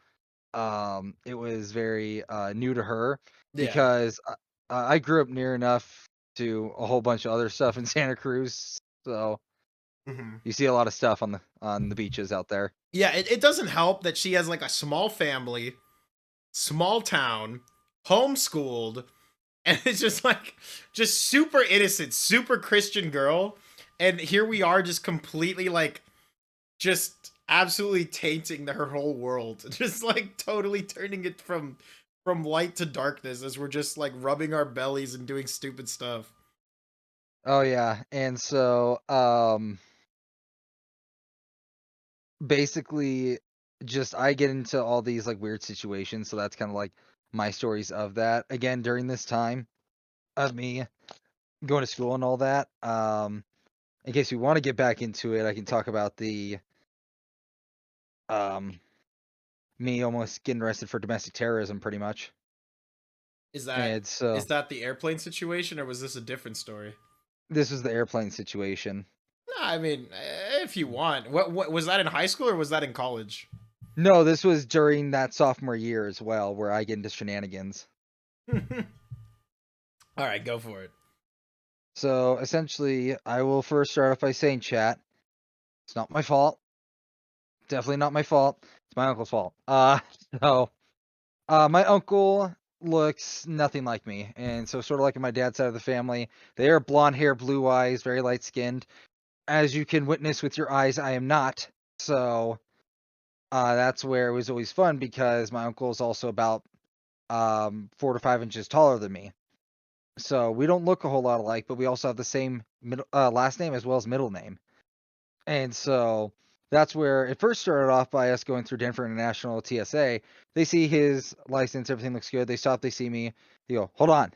it was very new to her Yeah. because I grew up near enough to a whole bunch of other stuff in Santa Cruz, so Mhm. you see a lot of stuff on the beaches out there. Yeah, it doesn't help that she has like a small family, small town, homeschooled, and it's just like just super innocent, super Christian girl. And here we are just completely like just absolutely tainting her whole world. Just like totally turning it from light to darkness as we're just like rubbing our bellies and doing stupid stuff. Oh yeah, and so basically just I get into all these like weird situations, so that's kind of like my stories of that. Again, during this time of me going to school and all that. In case we want to get back into it, I can talk about the um me almost getting arrested for domestic terrorism pretty much. Is that And so the airplane situation or was this a different story? this was the airplane situation. No, I mean, if you want. What was that in high school or was that in college? No, this was during that sophomore year as well, where I get into shenanigans. All right, go for it. So essentially, I will first start off by saying, chat, it's not my fault. Definitely not my fault. It's my uncle's fault. So, my uncle looks nothing like me, and so sort of like my dad's side of the family, they are blonde hair, blue eyes, very light skinned. As you can witness with your eyes, I am not. So that's where it was always fun because my uncle is also about 4 to 5 inches taller than me. So we don't look a whole lot alike, but we also have the same last name as well as middle name. And so that's where it first started off by us going through Denver International TSA. They see his license, everything looks good. They stop, they see me. They go, hold on.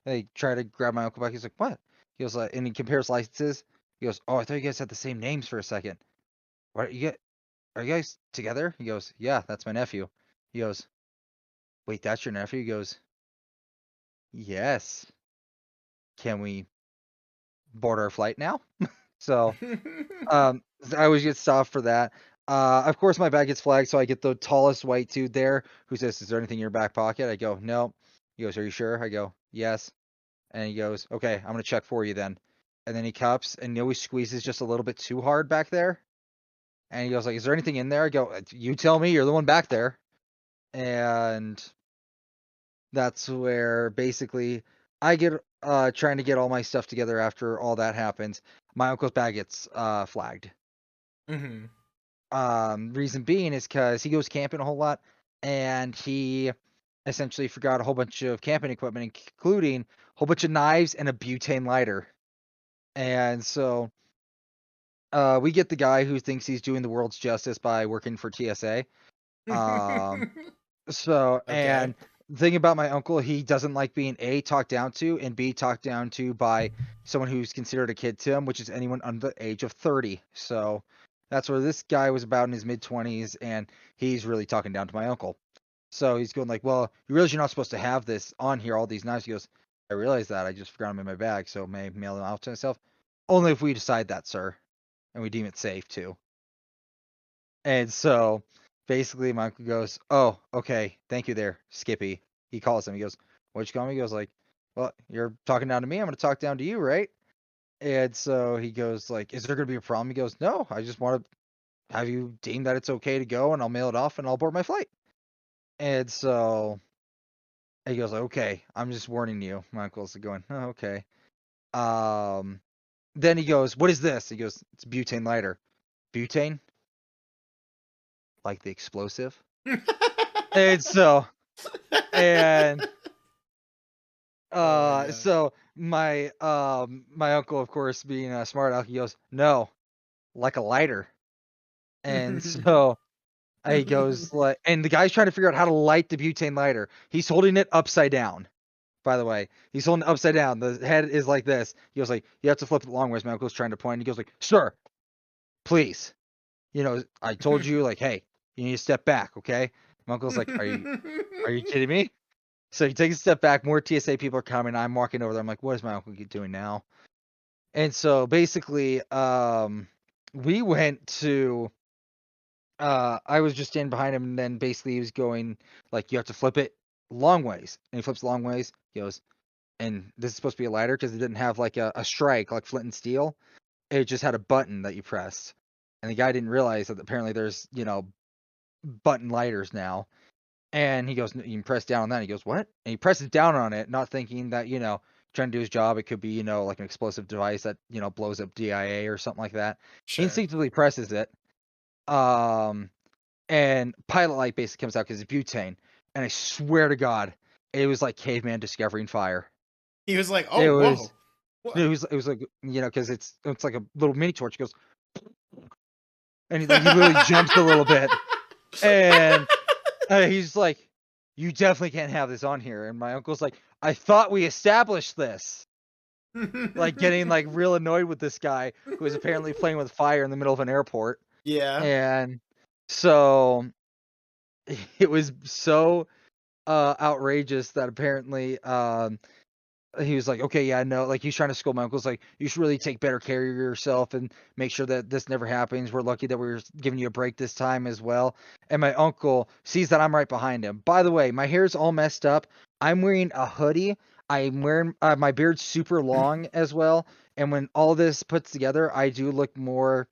They try to grab my uncle back. He's like, what? He goes, and he compares licenses. He goes, oh, I thought you guys had the same names for a second. What you get? Are you guys together? He goes, yeah, that's my nephew. He goes, wait, that's your nephew? He goes, yes. Can we board our flight now? So I always get stopped for that. Of course, my bag gets flagged, so I get the tallest white dude there who says, is there anything in your back pocket? I go, no. He goes, are you sure? I go, yes. And he goes, okay, I'm going to check for you then. And then he cups and he always squeezes just a little bit too hard back there. And he goes like, is there anything in there? I go, you tell me, you're the one back there. And that's where basically I get trying to get all my stuff together after all that happens. My uncle's bag gets flagged. Reason being is because he goes camping a whole lot, and he essentially forgot a whole bunch of camping equipment, including a whole bunch of knives and a butane lighter. And so we get the guy who thinks he's doing the world's justice by working for TSA. So, and the thing about my uncle, he doesn't like being A, talked down to, and B, talked down to by someone who's considered a kid to him, which is anyone under the age of 30. So that's where this guy was about in his mid-20s, and he's really talking down to my uncle. So he's going like, well, you realize you're not supposed to have this on here, all these knives. He goes, I realize that. I just forgot them in my bag, so may I mail them out to myself? Only if we decide that, sir, and we deem it safe too. And so basically my uncle goes, oh, okay, thank you there, Skippy. He calls him. He goes, what'd you call me? He goes like, well, you're talking down to me. I'm going to talk down to you, right? And so he goes like, is there going to be a problem? He goes, no, I just want to have you deem that it's okay to go, and I'll mail it off and I'll board my flight. And so he goes like, okay, I'm just warning you. My uncle's going, oh, okay. Then he goes, what is this? He goes, it's butane lighter. Butane? Like the explosive? And so, and so my my uncle, of course, being a smart aleck, he goes, no, like a lighter. And so he goes like, and the guy's trying to figure out how to light the butane lighter. He's holding it upside down. By the way, he's holding it upside down. The head is like this. He goes like, you have to flip it long ways. My uncle's trying to point. He goes like, sir, please. You know, I told you, like, hey, you need to step back, okay? My uncle's like, are you kidding me? So he takes a step back. More TSA people are coming. I'm walking over there. I'm like, what is my uncle doing now? And so basically, we went to. I was just standing behind him, and then basically he was going like, you have to flip it long ways, and he flips long ways. He goes, and this is supposed to be a lighter because it didn't have like a strike like flint and steel. It just had a button that you pressed, and the guy didn't realize that apparently there's button lighters now. And he goes, you can press down on that. And he goes, what? And he presses down on it, not thinking that, trying to do his job. It could be, like an explosive device that, blows up DIA or something like that. Sure. He instinctively presses it. And pilot light basically comes out because it's butane. And I swear to God, it was like caveman discovering fire. He was like, oh, whoa. It was like, because it's like a little mini torch. It goes, and he literally jumps a little bit. And he's like, you definitely can't have this on here. And my uncle's like, I thought we established this. Like getting like real annoyed with this guy who was apparently playing with fire in the middle of an airport. Yeah. And so it was so outrageous that apparently he was like, okay, yeah, no, like he's trying to scold my uncle's like, you should really take better care of yourself and make sure that this never happens. We're lucky that we're giving you a break this time as well. And my uncle sees that I'm right behind him. By the way, my hair's all messed up. I'm wearing a hoodie. I'm wearing my beard's super long as well. And when all this puts together, I do look more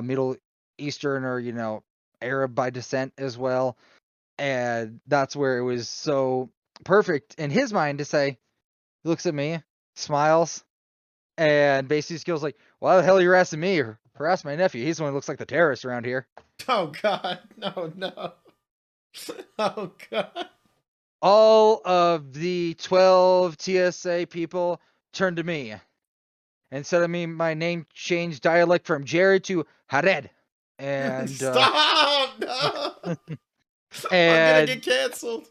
Middle Eastern or, Arab by descent as well. And that's where it was so perfect in his mind to say, he looks at me, smiles, and basically just goes like, "Why the hell are you harassing me or harass my nephew? He's the one who looks like the terrorist around here." Oh God, no. Oh God. All of the 12 TSA people turned to me and said to me my name changed dialect from Jared to Hared. And Stop! No, I'm gonna and get canceled.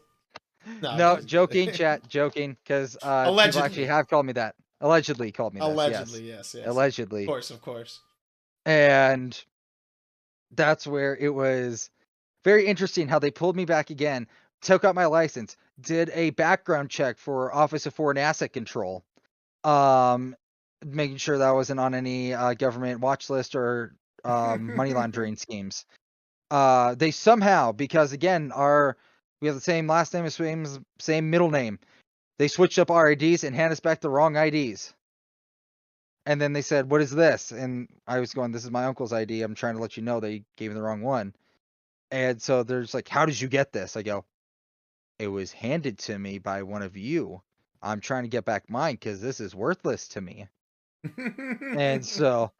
No, I'm no, just joking, kidding. chat, joking, because people actually Allegedly. have called me that. Allegedly called me this, yes. Allegedly, yes. Allegedly. Of course. And that's where it was very interesting how they pulled me back again, took out my license, did a background check for Office of Foreign Asset Control, making sure that I wasn't on any government watch list or money laundering schemes. They somehow, because again, we have the same last name, same middle name. They switched up our IDs and handed us back the wrong IDs. And then they said, "What is this?" And I was going, "This is my uncle's ID. I'm trying to let you know they gave me the wrong one." And so they're just like, "How did you get this?" I go, "It was handed to me by one of you. I'm trying to get back mine because this is worthless to me." And so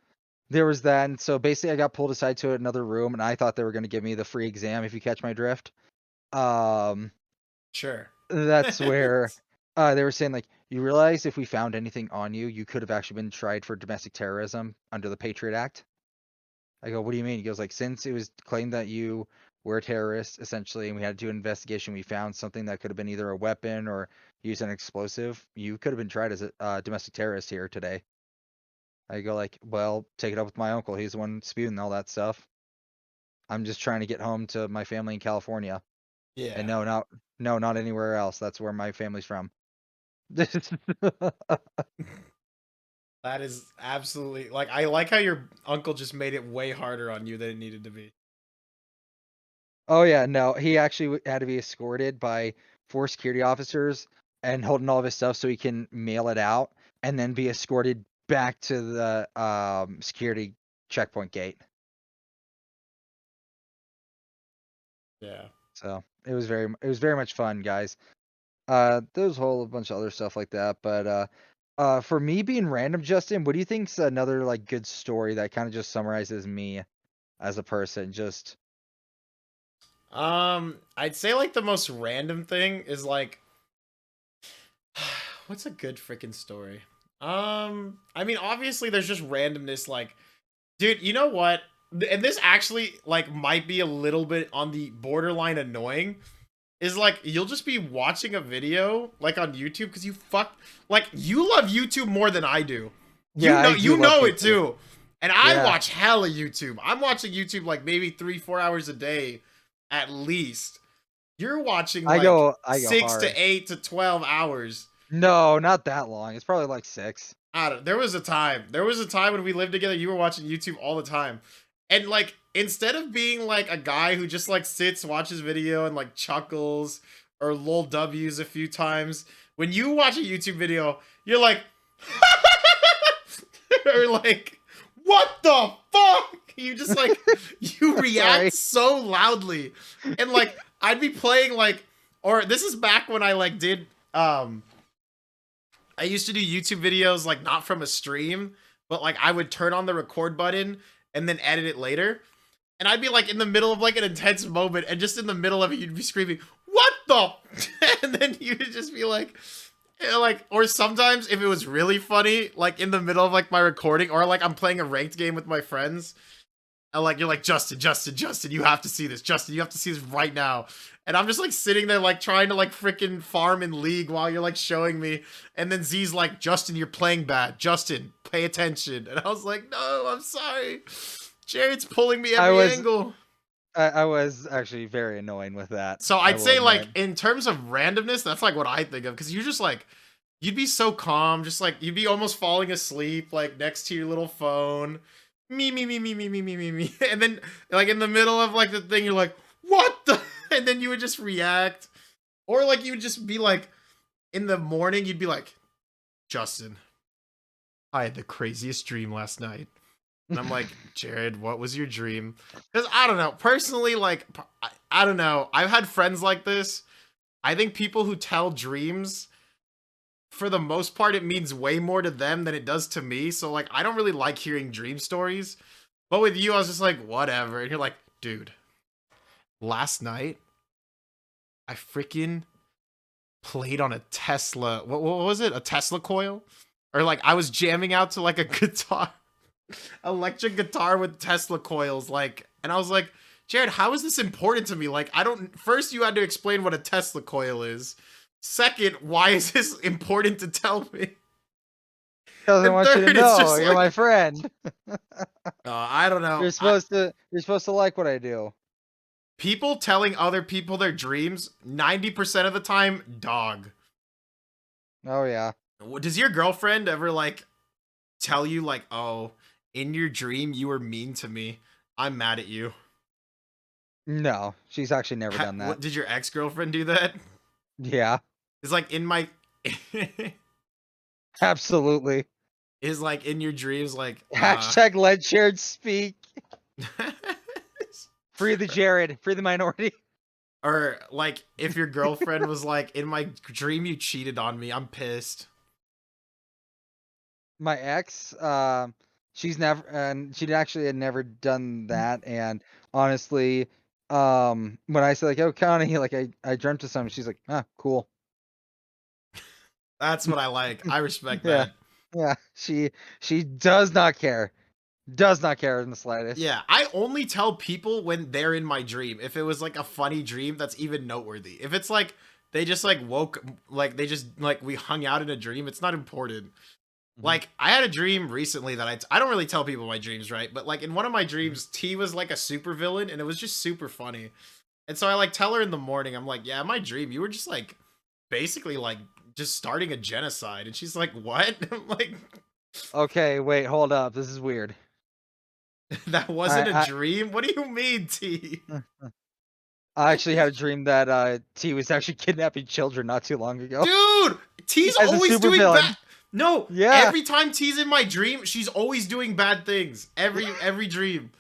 there was that. And so basically I got pulled aside to another room and I thought they were going to give me the free exam, if you catch my drift. Sure. That's where they were saying, like, "You realize if we found anything on you, you could have actually been tried for domestic terrorism under the Patriot Act?" I go, "What do you mean?" He goes, like, "Since it was claimed that you were a terrorist, essentially, and we had to do an investigation, we found something that could have been either a weapon or used an explosive. You could have been tried as a domestic terrorist here today." I go, like, "Well, take it up with my uncle. He's the one spewing all that stuff. I'm just trying to get home to my family in California." Yeah. And no, not anywhere else. That's where my family's from. That is absolutely like I like how your uncle just made it way harder on you than it needed to be. Oh yeah, no, he actually had to be escorted by 4 security officers and holding all of his stuff so he can mail it out and then be escorted back to the security checkpoint gate. Yeah. So it was very much fun, guys. There's a whole bunch of other stuff like that, but for me being random, Justin, what do you think's another like good story that kind of just summarizes me as a person? Just I'd say like the most random thing is like what's a good freaking story? I mean obviously there's just randomness like dude, you know what? And this actually like might be a little bit on the borderline annoying is like you'll just be watching a video like on YouTube because you love YouTube more than I do. yeah, You know it YouTube. too. And I Yeah. watch hella YouTube. I'm watching YouTube like maybe 3-4 hours a day at least. You're watching I like go 6 hard. to 8 to 12 hours. No, not that long. It's probably like 6. I don't, there was a time. There was a time when we lived together, you were watching YouTube all the time. And like instead of being like a guy who just like sits, watches video and like chuckles or lol W's a few times, when you watch a YouTube video, you're like or like what the fuck? You just like you react so loudly. And like I'd be playing like or this is back when I like did I used to do YouTube videos like not from a stream, but like I would turn on the record button and then edit it later. And I'd be like in the middle of like an intense moment and just in the middle of it you'd be screaming, "What the?" And then you would just be like or sometimes if it was really funny, like in the middle of like my recording or like I'm playing a ranked game with my friends and like you're like, Justin, you have to see this. Justin, you have to see this right now." And I'm just like sitting there like trying to like freaking farm in League while you're like showing me. And then Z's like, "Justin, you're playing bad. Justin, pay attention." And I was like, "No, I'm sorry. Jared's pulling me every angle." I was actually very annoying with that. So I'd say like in terms of randomness, that's like what I think of. Cause you're just like, you'd be so calm. Just like, you'd be almost falling asleep like next to your little phone. Me. And then like in the middle of like the thing, you're like, "What the?" And then you would just react. Or like you would just be like, in the morning, you'd be like, "Justin, I had the craziest dream last night." And I'm like, "Jared, what was your dream?" Because I don't know. Personally, like, I don't know. I've had friends like this. I think people who tell dreams, for the most part, it means way more to them than it does to me. So like, I don't really like hearing dream stories. But with you, I was just like, whatever. And you're like, dude, last night, I freaking played on a Tesla. What was it? A Tesla coil? Or like, I was jamming out to like a guitar, electric guitar with Tesla coils. Like, and I was like, Jared, how is this important to me? Like, I don't. First, you had to explain what a Tesla coil is. Second, why is this important to tell me? Because I want you to know you're my friend. I don't know. You're supposed to like what I do. People telling other people their dreams, 90% of the time, dog. Oh yeah. Does your girlfriend ever like tell you like, oh, in your dream you were mean to me? I'm mad at you. No, she's actually never done that. What, did your ex-girlfriend do that? Yeah. It's like in my Absolutely. Is like in your dreams like hashtag let Jared speak. Free the Jared, free the minority. Or like if your girlfriend was like, in my dream you cheated on me, I'm pissed. My ex, she's never, and she actually had never done that. And honestly, when I said like, oh Connie, like I dreamt of something, she's like, ah, cool. That's what I like. I respect that. Yeah, she does not care. Does not care in the slightest. Yeah, I only tell people when they're in my dream. If it was like a funny dream that's even noteworthy. If it's like they just like woke, like they just like we hung out in a dream, it's not important. Like I had a dream recently that I don't really tell people my dreams, right? But like in one of my dreams, T was like a supervillain and it was just super funny. And so I like tell her in the morning, I'm like, yeah, in my dream, you were just like basically like just starting a genocide. And she's like, what? I'm like, okay, wait, hold up. This is weird. That wasn't a dream? What do you mean, T? I actually had a dream that T was actually kidnapping children not too long ago. Dude, T's always doing bad. No, yeah. Every time T's in my dream, she's always doing bad things. Every dream.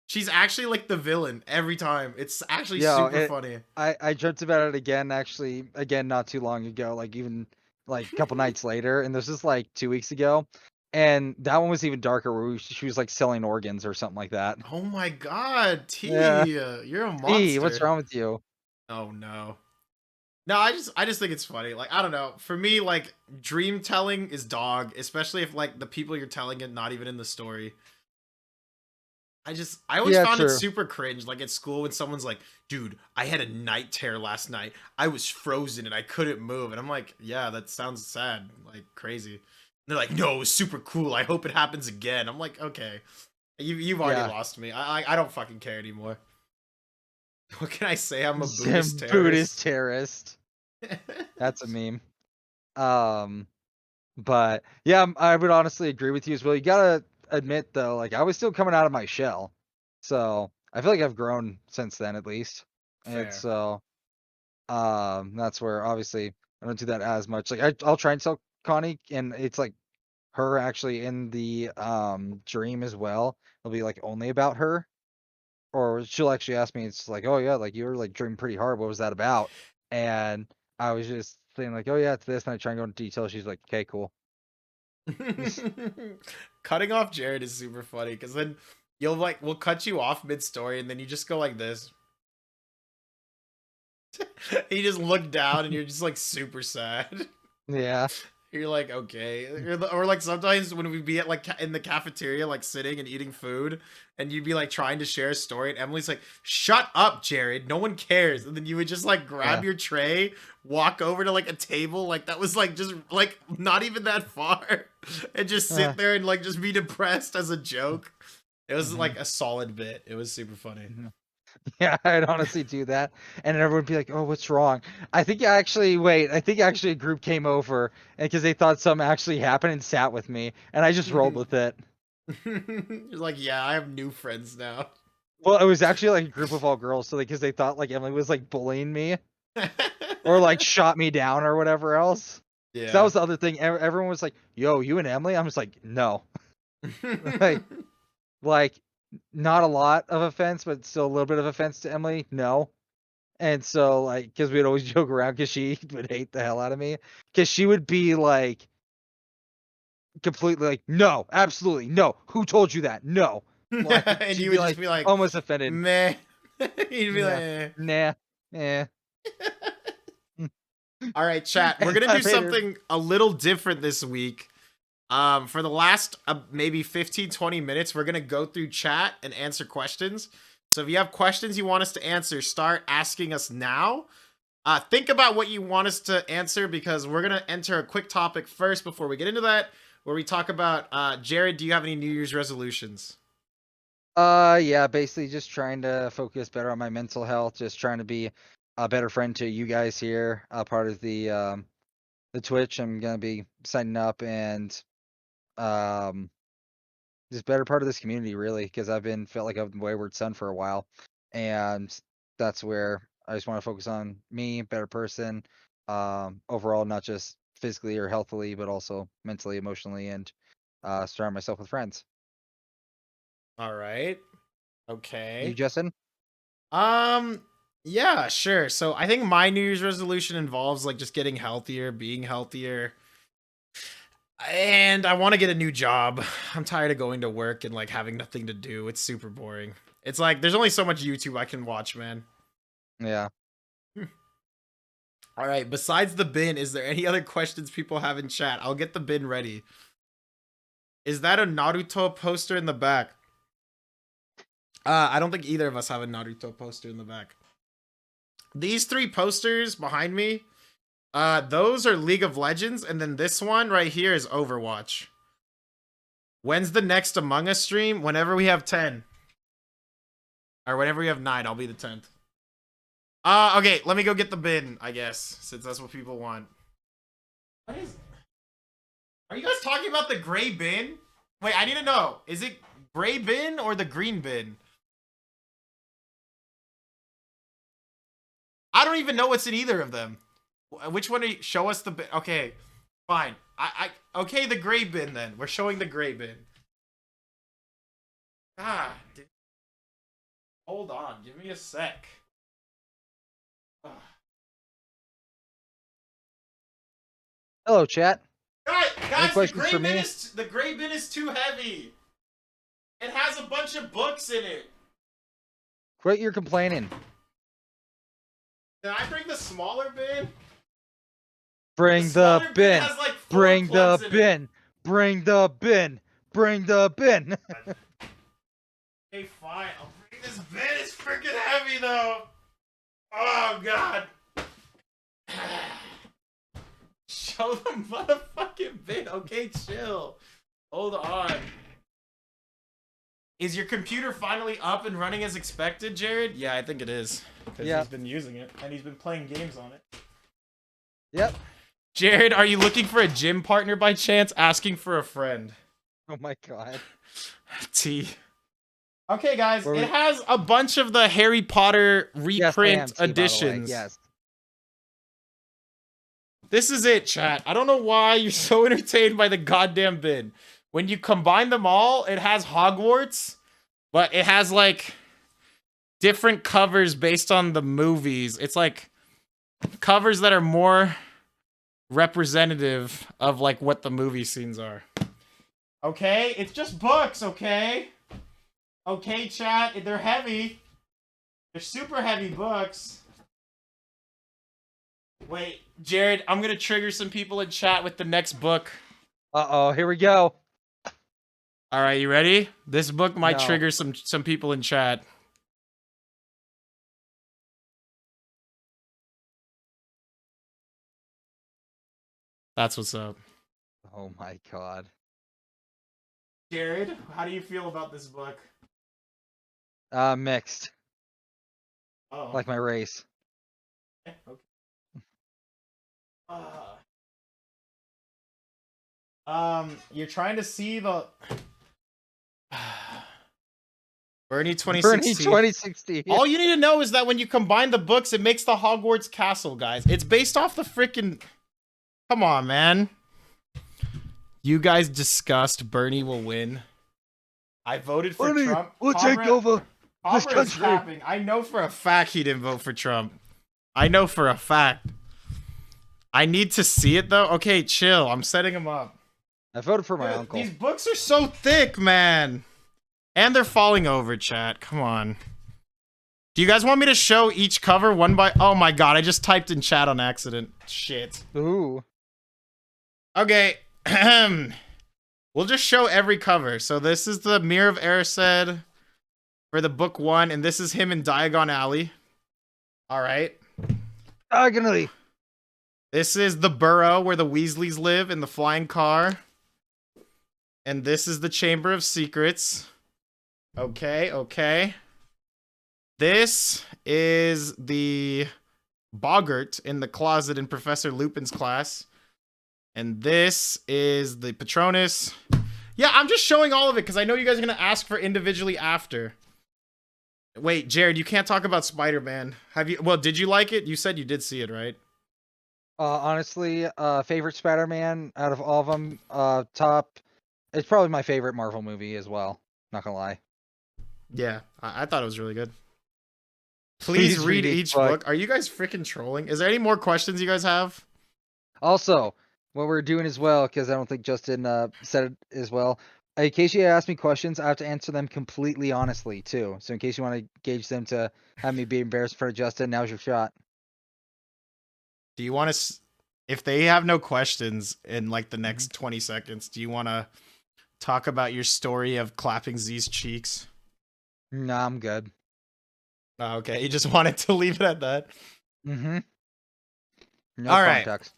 She's actually like the villain every time. It's actually super funny. I dreamt about it again, actually, not too long ago, like even like a couple nights later, and this is like 2 weeks ago. And that one was even darker, where she was like selling organs or something like that. Oh my god, T, yeah. You're a monster. T, what's wrong with you? Oh no. No, I just think it's funny. Like, I don't know. For me, like, dream telling is dog, especially if like the people you're telling it not even in the story. I always found it super cringe, like at school when someone's like, dude, I had a night terror last night. I was frozen and I couldn't move. And I'm like, yeah, that sounds sad, like crazy. And they're like, no, it was super cool. I hope it happens again. I'm like, okay, you've already lost me. I don't fucking care anymore. What can I say? I'm a Buddhist terrorist. Buddhist terrorist. That's a meme. But yeah, I would honestly agree with you as well. You gotta admit though, like I was still coming out of my shell, so I feel like I've grown since then at least. Fair. And so, that's where obviously I don't do that as much. Like I'll try and tell Connie, and it's like her actually in the dream as well. It'll be like only about her, or she'll actually ask me. It's like, oh yeah, like you were like dreaming pretty hard. What was that about? And I was just saying like, oh yeah, it's this, and I try and go into detail. She's like, okay, cool. Cutting off Jared is super funny because then we'll cut you off mid-story and then you just go like this. You just look down and you're just like super sad. Yeah. You're like, okay. Or like sometimes when we'd be at like in the cafeteria, like sitting and eating food, and you'd be like trying to share a story, and Emily's like, shut up, Jared. No one cares. And then you would just like grab your tray, walk over to like a table, like that was like just like not even that far, and just sit there and like just be depressed as a joke. It was like a solid bit. It was super funny. Yeah, I'd honestly do that, and everyone would be like, "Oh, what's wrong?" I think actually a group came over, and because they thought something actually happened and sat with me, and I just rolled with it. You're like, yeah, I have new friends now. Well, it was actually like a group of all girls, so because they thought like Emily was like bullying me, or like shot me down or whatever else. Yeah, so that was the other thing. Everyone was like, "Yo, you and Emily?" I'm just like, "No." like. Not a lot of offense, but still a little bit of offense to Emily. No. And so, like, because we'd always joke around because she would hate the hell out of me. Because she would be like, completely like, no, absolutely, no. Who told you that? No. Like, And she'd you be would just like, be like, almost offended. meh. You'd be Yeah. like, eh. Nah. Eh. All right, chat. We're And gonna I do made her- something a little different this week. For the last maybe 15-20 minutes, we're gonna go through chat and answer questions. So if you have questions you want us to answer, start asking us now. Think about what you want us to answer, because we're gonna enter a quick topic first before we get into that, where we talk about Jared, do you have any New Year's resolutions? Yeah, basically just trying to focus better on my mental health, just trying to be a better friend to you guys here, part of the Twitch. I'm gonna be signing up and um just better part of this community, really, because felt like I've been wayward son for a while, and that's where I just want to focus on me, better person, overall, not just physically or healthily, but also mentally, emotionally, and surround myself with friends. All right. You, Okay. Justin? Yeah, sure. So I think my New Year's resolution involves like just getting healthier, being healthier. And I want to get a new job. I'm tired of going to work and like having nothing to do. It's super boring. It's like there's only so much YouTube I can watch, man. Yeah. All right, besides the bin, is there any other questions people have in chat? I'll get the bin ready. Is that a Naruto poster in the back? I don't think either of us have a Naruto poster in the back. These three posters behind me, those are League of Legends, and then this one right here is Overwatch. When's the next Among Us stream? Whenever we have 10. Or whenever we have 9, I'll be the 10th. Okay, let me go get the bin, I guess, since that's what people want. What is... Are you guys talking about the gray bin? Wait, I need to know. Is it gray bin or the green bin? I don't even know what's in either of them. Which one are you... Show us the bin. Okay, fine. Okay, the gray bin then. We're showing the gray bin. Ah, dude. Hold on. Give me a sec. Ugh. Hello, chat. Guys, questions for me? The gray bin is too heavy. It has a bunch of books in it. Quit your complaining. Can I bring the smaller bin? Bring the smaller bin. has like 4 Bring the plugs in it. bin. Bring the bin. Bring the bin. Okay, fine. I'll bring this bin. It's freaking heavy though. Oh god. Show the motherfucking bin. Okay, chill. Hold on. Is your computer finally up and running as expected, Jared? Yeah, I think it is. Because Yeah. he's been using it and he's been playing games on it. Yep. Jared, are you looking for a gym partner by chance? Asking for a friend. Oh my god. T. Okay, guys, Where it we- has a bunch of the Harry Potter Yes, I am, reprint T, by the way. editions. Yes. This is it, chat. I don't know why you're so entertained by the goddamn bin. When you combine them all, it has Hogwarts, but it has like different covers based on the movies. It's like covers that are more representative of like what the movie scenes are. Okay, it's just books, okay? Okay, chat, they're heavy. They're super heavy books. Wait, Jared, I'm gonna trigger some people in chat with the next book. Uh-oh, here we go. All right, you ready? This book might No. trigger some people in chat. That's what's up. Oh my god. Jared, how do you feel about this book? Mixed. Oh, Like my race. okay. You're trying to see the Bernie 2016. Bernie 2016. All you need to know is that when you combine the books, it makes the Hogwarts castle, guys. It's based off the freaking. Come on, man. You guys discussed Bernie will win. I voted for Bernie Trump. will take over this Comrade is country. capping. I know for a fact he didn't vote for Trump. I know for a fact. I need to see it though. Okay, chill. I'm setting them up. I voted for my uncle. These books are so thick, man. And they're falling over, chat. Come on. Do you guys want me to show each cover one by... Oh my god, I just typed in chat on accident. Shit. Ooh. Okay. We'll just show every cover. So this is the Mirror of Erised for the book 1, and this is him in Diagon Alley. Alright. Diagonally. This is the burrow where the Weasleys live in the flying car. And this is the Chamber of Secrets. Okay, okay. This is the Boggart in the closet in Professor Lupin's class. And this is the Patronus. Yeah, I'm just showing all of it because I know you guys are going to ask for individually after. Wait, Jared, you can't talk about Spider-Man. Have you? Well, did you like it? You said you did see it, right? Honestly, favorite Spider-Man out of all of them, top. It's probably my favorite Marvel movie as well. Not gonna lie. Yeah, I thought it was really good. Please read each book. Are you guys freaking trolling? Is there any more questions you guys have? Also, what we're doing as well, because I don't think Justin said it as well. In case you ask me questions, I have to answer them completely honestly too. So in case you want to gauge them to have me be embarrassed in front of Justin, now's your shot. Do you want to, if they have no questions in like the next 20 seconds, do you want to talk about your story of clapping Z's cheeks? Nah, I'm good. Oh, okay, you just wanted to leave it at that. Mm-hmm. No all right. context.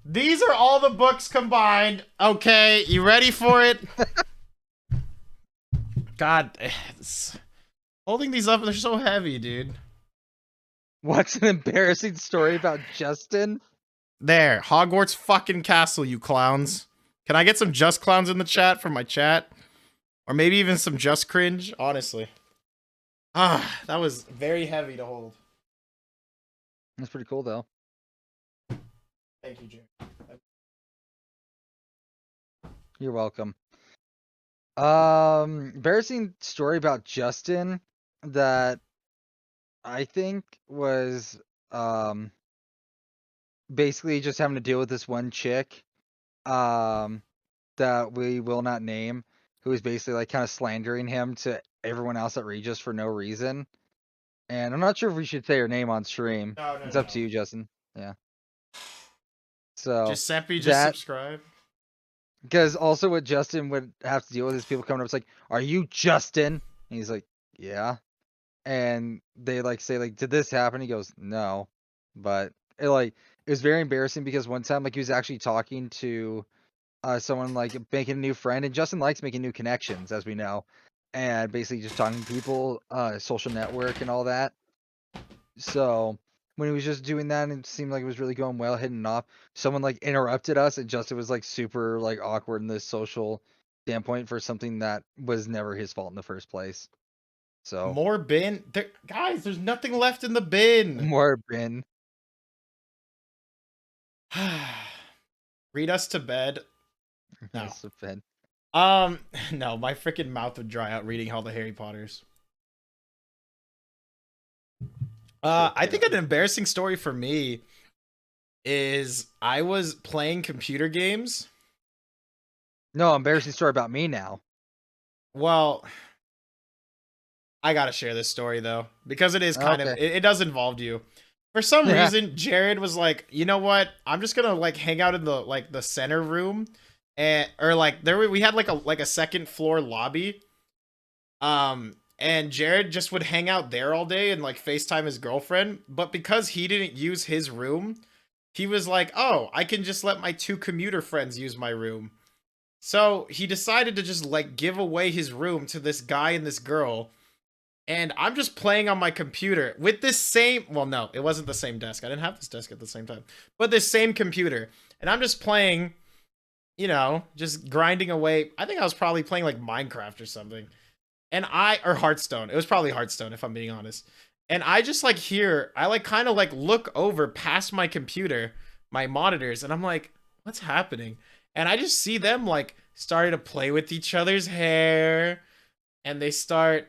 These are all the books combined. Okay, you ready for it? God, holding these up, they're so heavy, dude. What's an embarrassing story about Justin? There, Hogwarts fucking castle, you clowns. Can I get some just clowns in the chat from my chat? Or maybe even some just cringe, honestly. Ah, that was very heavy to hold. That's pretty cool, though. Thank you, Jim. You're welcome. Embarrassing story about Justin that I think was basically just having to deal with this one chick that we will not name, who was basically like kind of slandering him to everyone else at Regis for no reason. And I'm not sure if we should say her name on stream. No, it's up to you, Justin. Yeah. So Giuseppe, just subscribe. Because also what Justin would have to deal with is people coming up, it's like, "Are you Justin?" And he's like, "Yeah." And they like say like, "Did this happen?" He goes, "No." But it was very embarrassing because one time like he was actually talking to someone like making a new friend, and Justin likes making new connections, as we know, and basically just talking to people, social network and all that. So when he was just doing that and it seemed like it was really going well, hitting off, someone like interrupted us, and Justin was like super like awkward in this social standpoint for something that was never his fault in the first place. So more bin, guys. There's nothing left in the bin. More bin. Read us to bed. No. Bed. No, my freaking mouth would dry out reading all the Harry Potters. I think an embarrassing story for me is I was playing computer games. No, embarrassing story about me now. Well, I gotta share this story though, because it is kind of, it does involve you. For some reason, Jared was like, you know what? I'm just gonna like hang out in the center room, or like we had like a second floor lobby. And Jared just would hang out there all day and like FaceTime his girlfriend. But because he didn't use his room, he was like, oh, I can just let my 2 commuter friends use my room. So he decided to just like give away his room to this guy and this girl. And I'm just playing on my computer with this same, well, no, it wasn't the same desk. I didn't have this desk at the same time, but this same computer. And I'm just playing, you know, just grinding away. I think I was probably playing like Minecraft or something. And or Hearthstone. It was probably Hearthstone, if I'm being honest. And I just like I like kind of like look over past my computer, my monitors, and I'm like, what's happening? And I just see them like starting to play with each other's hair, and they start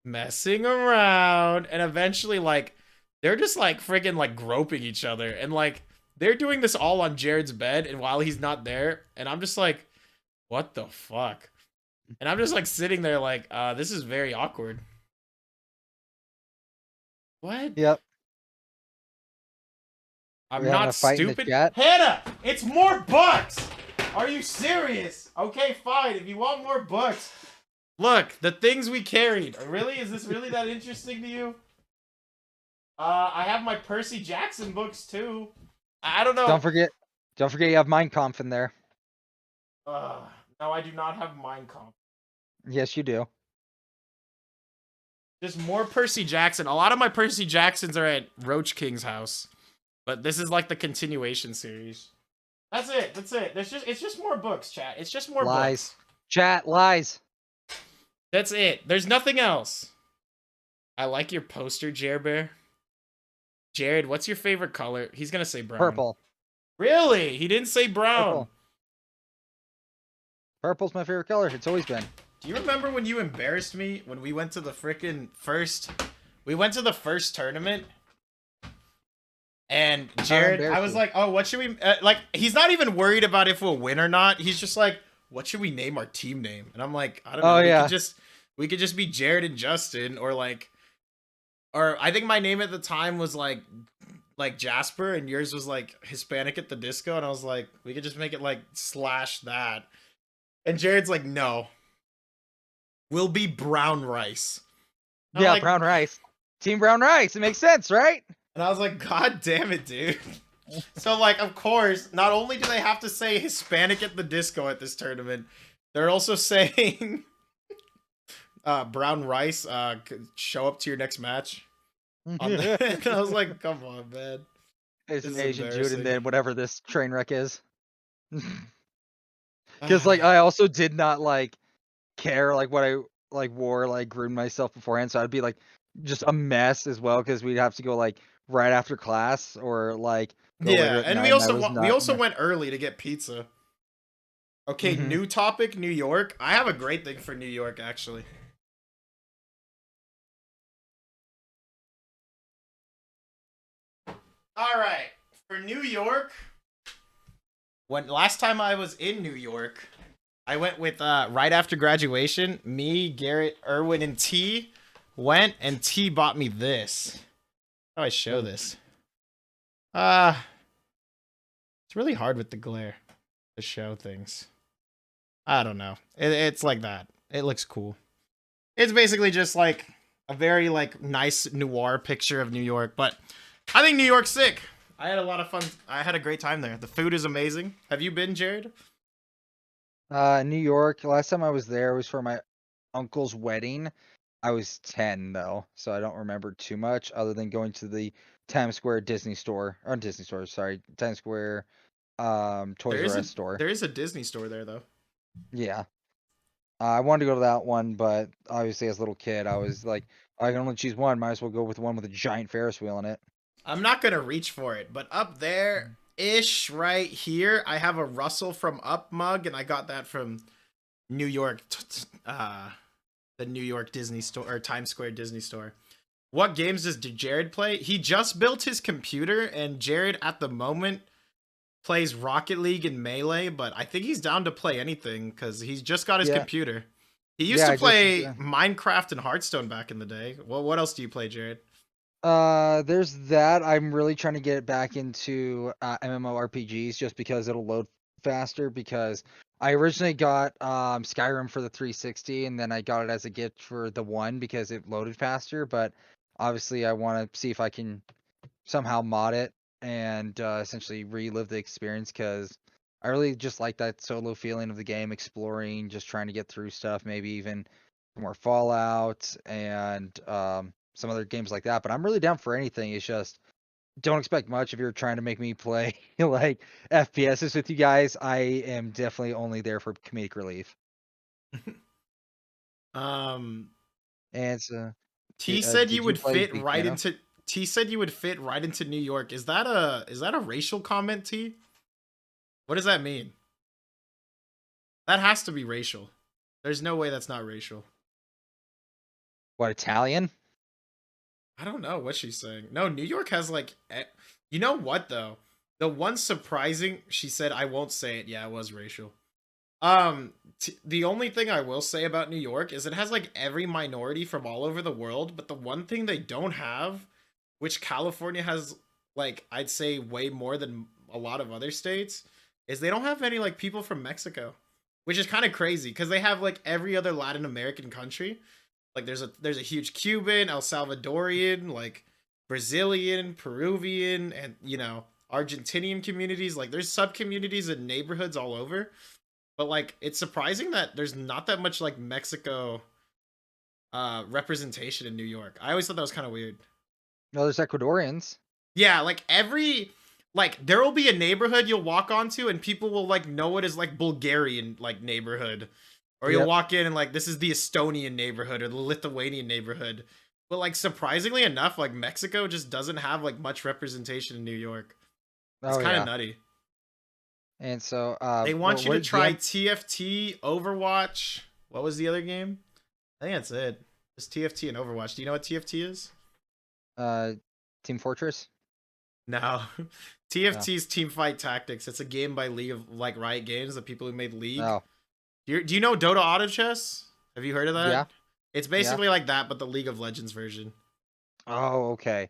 messing around, and eventually like they're just like freaking like groping each other, and like they're doing this all on Jared's bed, and while he's not there, and I'm just like, what the fuck? And I'm just like sitting there like, this is very awkward. What? Yep. I'm We're having not a fight in the stupid. chat. Hannah, it's more books. Are you serious? Okay, fine. If you want more books, look, the things we carried. Really? Is this really that interesting to you? I have my Percy Jackson books too. I don't know. Don't forget you have Mein Kampf in there. No, I do not have Mein Kampf. Yes, you do. Just more Percy Jackson. A lot of my Percy Jacksons are at Roach King's house, but this is like the continuation series. That's it. That's it. It's just more books, chat. It's just more Lies. books. Chat, lies. That's it. There's nothing else. I like your poster, JareBear. Jared, what's your favorite color? He's gonna say brown. Purple. Really? He didn't say brown. Purple. Purple's my favorite color. It's always been. Do you remember when you embarrassed me when we went to the frickin' first... We went to the first tournament. And Jared, I was like, oh, what should we... like, he's not even worried about if we'll win or not. He's just like, what should we name our team name? And I'm like, I don't know. Oh, yeah. We could just be Jared and Justin, or like... Or I think my name at the time was like Jasper, and yours was like Hispanic at the Disco, and I was like, we could just make it like / that. And Jared's like, no. We'll be Brown Rice. Yeah, like, Brown Rice. Team Brown Rice. It makes sense, right? And I was like, God damn it, dude. So like, of course, not only do they have to say Hispanic at the Disco at this tournament, they're also saying Brown Rice, show up to your next match. And I was like, come on, man. It's This an is Asian Jude, embarrassing. and then whatever this train wreck is. Because like I also did not like care like what I like wore, like groomed myself beforehand, so I'd be like just a mess as well, because we'd have to go like right after class or like go later yeah, at and night, we and also went early to get pizza. Okay, Mhm. new topic, New York. I have a great thing for New York, actually. All right, for New York, when last time I was in New York, I went with right after graduation. Me, Garrett, Irwin, and T went, and T bought me this. How do I show this? It's really hard with the glare to show things. I don't know. It's like that. It looks cool. It's basically just like a very like nice noir picture of New York, but I think New York's sick. I had a lot of fun. I had a great time there. The food is amazing. Have you been, Jared? New York. Last time I was there was for my uncle's wedding. I was 10 though, so I don't remember too much other than going to the Times Square Disney store, or Disney store, sorry, Times Square Toys R Us store. There is a Disney store there though. Yeah. I wanted to go to that one, but obviously as a little kid, I was like, I can only choose one. Might as well go with the one with a giant Ferris wheel in it. I'm not gonna reach for it, but up there ish right here, I have a Russell from Up mug, and I got that from New York, the New York Disney store, or Times Square Disney store. What games does Jared play? He just built his computer, and Jared at the moment plays Rocket League and Melee, but I think he's down to play anything because he's just got his computer. He used to play Minecraft and Hearthstone back in the day. Well, what else do you play, Jared? There's that. I'm really trying to get back into MMORPGs just because it'll load faster, because I originally got Skyrim for the 360, and then I got it as a gift for the One because it loaded faster, but obviously I want to see if I can somehow mod it and essentially relive the experience, because I really just like that solo feeling of the game, exploring, just trying to get through stuff, maybe even more Fallout and some other games like that. But I'm really down for anything. It's just don't expect much if you're trying to make me play like FPSs with you guys. I am definitely only there for comedic relief. And so T said did you would play fit Big right Piano? into T said you would fit right into New York. Is that a racial comment, T? What does that mean? That has to be racial. There's no way that's not racial. What, Italian? I don't know what she's saying. No, New York has like, you know what though? The one surprising, she said, I won't say it. Yeah, it was racial. The only thing I will say about New York is it has like every minority from all over the world, but the one thing they don't have, which California has, like I'd say way more than a lot of other states, is they don't have any like people from Mexico, which is kind of crazy because they have like every other Latin American country. Like there's a huge Cuban, El Salvadorian, like Brazilian, Peruvian, and Argentinian communities. Like there's sub communities and neighborhoods all over. But like it's surprising that there's not that much like Mexico representation in New York. I always thought that was kind of weird. No, there's Ecuadorians. Yeah, like there will be a neighborhood you'll walk onto and people will like know it as like Bulgarian like neighborhood. Or you'll walk in and like this is the Estonian neighborhood or the Lithuanian neighborhood. But like surprisingly enough, like Mexico just doesn't have like much representation in New York. It's kind of nutty. And so they want you to try TFT, Overwatch. What was the other game? I think that's it. Just TFT and Overwatch. Do you know what TFT is? Team Fortress? No. TFT's Team Fight Tactics. It's a game by League of like Riot Games, the people who made League. Oh. Do you know Dota Auto Chess? Have you heard of that? Yeah. It's basically like that, but the League of Legends version. Oh, okay.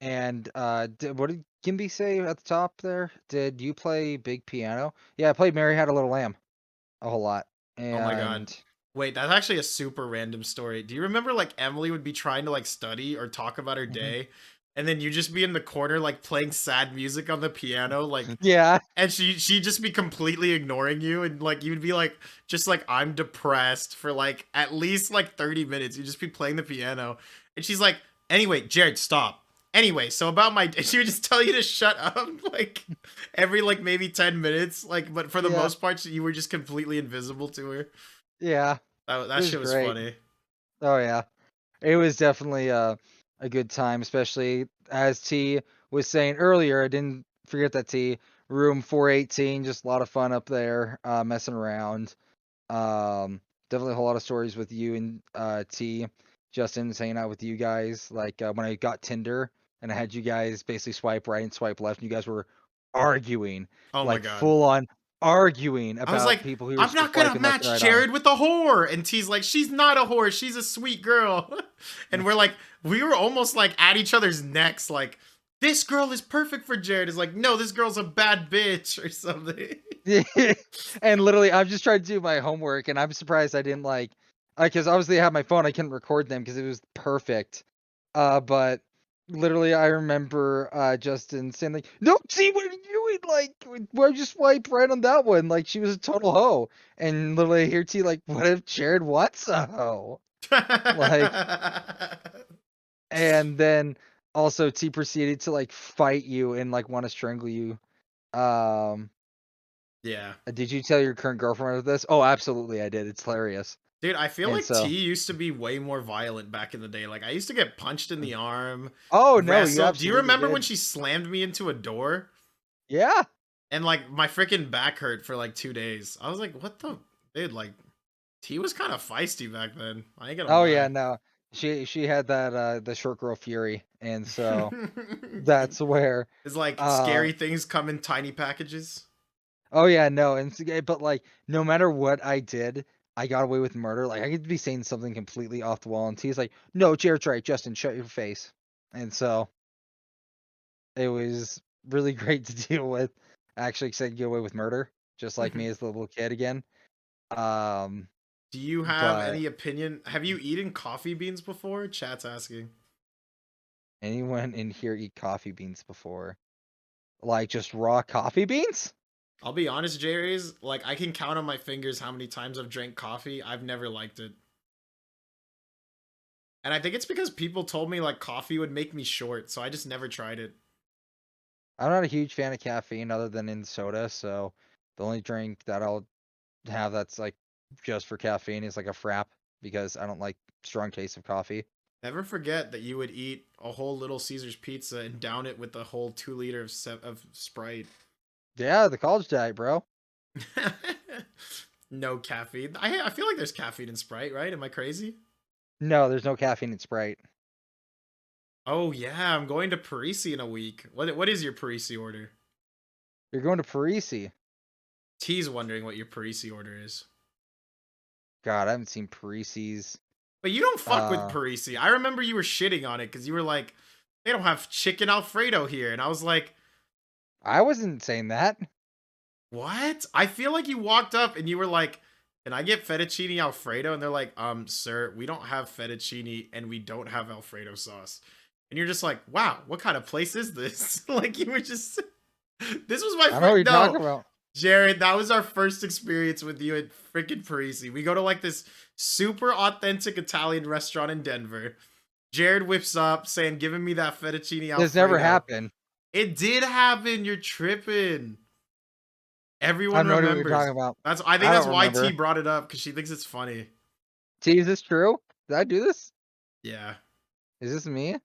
And what did Gimby say at the top there? Did you play Big Piano? Yeah, I played Mary Had a Little Lamb a whole lot. And... Oh my god. Wait, that's actually a super random story. Do you remember like Emily would be trying to like study or talk about her day? And then you just be in the corner like playing sad music on the piano, like yeah. And she'd just be completely ignoring you, and like you'd be like just like I'm depressed for like at least like 30 minutes. You'd just be playing the piano, and she's like, anyway, Jared, stop. Anyway, so about my day, she would just tell you to shut up like every like maybe 10 minutes, like but for the most part you were just completely invisible to her. Yeah. That shit was funny. Oh yeah. It was definitely a good time, especially as T was saying earlier. I didn't forget that T. Room 418, just a lot of fun up there, messing around. Definitely a whole lot of stories with you and T. Justin was hanging out with you guys. Like when I got Tinder and I had you guys basically swipe right and swipe left, and you guys were arguing. Oh like, my god. Full on arguing about I was like, people who I'm not gonna match Jared with a whore, and T's like, she's not a whore, she's a sweet girl. And we're like, we were almost like at each other's necks, like this girl is perfect for Jared. Is like, no, this girl's a bad bitch or something. And literally, I'm just trying to do my homework, and I'm surprised I didn't because obviously I have my phone, I couldn't record them because it was perfect. But literally, I remember Justin saying like, "No, see what are you doing? Like, why just swipe right on that one? Like, she was a total hoe." And literally, I hear T like, "What if Jared wants a hoe?" Like, and then also T proceeded to like fight you and like want to strangle you. Yeah. Did you tell your current girlfriend of this? Oh, absolutely, I did. It's hilarious. Dude, I feel like T used to be way more violent back in the day. Like I used to get punched in the arm. Oh no, you do you remember when she slammed me into a door? Yeah. And like my freaking back hurt for like 2 days. I was like, what the dude, like T was kind of feisty back then. I ain't gonna lie. Yeah, no. She had that the short girl fury, and so that's where it's like scary things come in tiny packages. Oh yeah, no, and but like no matter what I did, I got away with murder. Like I could be saying something completely off the wall, and T's like, "No, Jared's right, Justin, shut your face." And so it was really great to deal with. Actually, except get away with murder, just like me as the little kid again. Do you have any opinion? Have you eaten coffee beans before? Chat's asking. Anyone in here eat coffee beans before? Like just raw coffee beans? I'll be honest, Jerry's, like I can count on my fingers how many times I've drank coffee. I've never liked it. And I think it's because people told me like coffee would make me short, so I just never tried it. I'm not a huge fan of caffeine other than in soda, so the only drink that I'll have that's like just for caffeine is like a frap because I don't like strong taste of coffee. Never forget that you would eat a whole Little Caesars pizza and down it with a whole 2 liter of Sprite. Yeah, the college diet, bro. No caffeine. I feel like there's caffeine in Sprite, right? Am I crazy? No, there's no caffeine in Sprite. Oh yeah, I'm going to Parisi in a week. What is your Parisi order? You're going to Parisi. T's wondering what your Parisi order is. God, I haven't seen Parisi's. But you don't fuck with Parisi. I remember you were shitting on it because you were like, they don't have chicken Alfredo here. And I was like, I wasn't saying that. what? I feel like you walked up and you were like, can I get fettuccine Alfredo? And they're like, sir, we don't have fettuccine and we don't have Alfredo sauce. And you're just like, wow, what kind of place is this? Like you were just, this was my I know what you're talking about. Jared, that was our first experience with you at freaking Parisi. We go to like this super authentic Italian restaurant in Denver. Jared whips up saying, giving me that fettuccine Alfredo. This never happened. It did happen. You're tripping. Everyone I know remembers. what you're talking about. I think that's why T brought it up, because she thinks it's funny. T, is this true? Did I do this? Yeah. Is this me?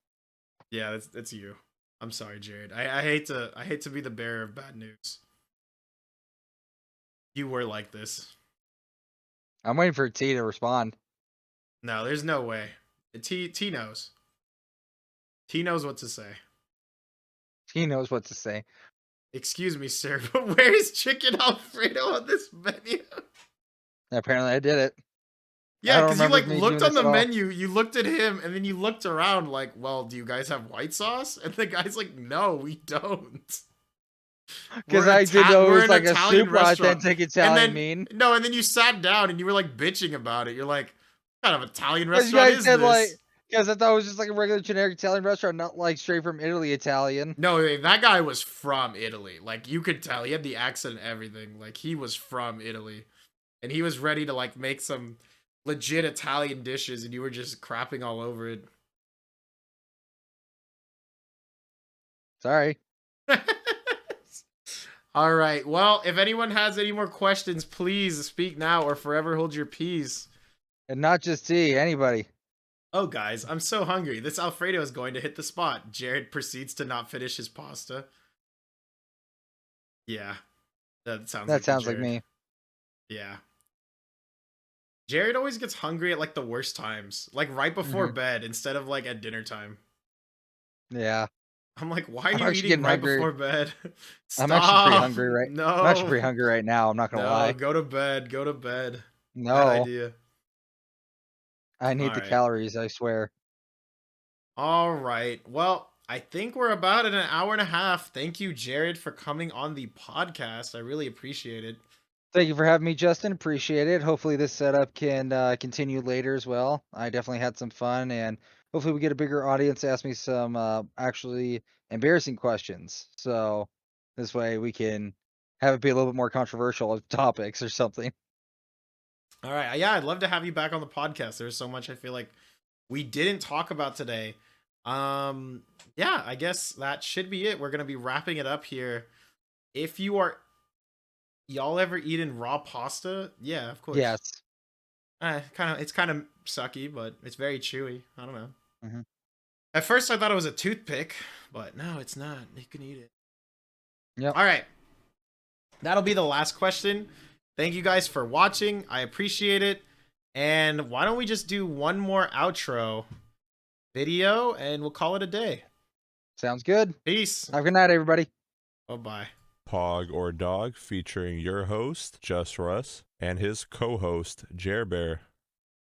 Yeah, that's you. I'm sorry, Jared. I hate to be the bearer of bad news. You were like this. I'm waiting for T to respond. No, there's no way. T knows. T knows what to say. He knows what to say. Excuse me, sir, but where is chicken Alfredo on this menu? Apparently I did it. Yeah, because you like looked on the menu, you looked at him, and then you looked around like, well, do you guys have white sauce? And the guy's like, no, we don't. Because I did know it was like a super authentic Italian mean. No, and then you sat down and you were like bitching about it. You're like, what kind of Italian restaurant is this? Because I thought it was just like a regular generic Italian restaurant, not like straight from Italy Italian. No, that guy was from Italy. Like, you could tell. He had the accent and everything. Like, he was from Italy. And he was ready to, like, make some legit Italian dishes, and you were just crapping all over it. Sorry. All right. Well, if anyone has any more questions, please speak now or forever hold your peace. And not just T, anybody. Oh, guys, I'm so hungry. This Alfredo is going to hit the spot. Jared proceeds to not finish his pasta. Yeah. That sounds like me. Yeah. Jared always gets hungry at like the worst times. Like right before bed instead of like at dinner time. Yeah. I'm like, why are you eating right before bed? I'm actually pretty hungry right now. I'm actually pretty hungry right now. I'm not going to lie. Go to bed. Go to bed. No. Bad idea. I need the calories, I swear. All right. Well, I think we're about at an hour and a half. Thank you, Jared, for coming on the podcast. I really appreciate it. Thank you for having me, Justin. Appreciate it. Hopefully this setup can continue later as well. I definitely had some fun, and hopefully we get a bigger audience to ask me some actually embarrassing questions. So this way we can have it be a little bit more controversial of topics or something. All right. Yeah, I'd love to have you back on the podcast. There's so much I feel like we didn't talk about today. Yeah, I guess that should be it. We're going to be wrapping it up here. If y'all ever eaten raw pasta? Yeah, of course. Yes. It's kind of sucky, but it's very chewy. I don't know. Mm-hmm. At first I thought it was a toothpick, but no, it's not. You can eat it. Yep. All right. That'll be the last question. Thank you guys for watching. I appreciate it. And why don't we just do one more outro video and we'll call it a day. Sounds good. Peace. Have a good night, everybody. Bye-bye. Pog or Dog featuring your host, Just Russ, and his co-host, JareBear.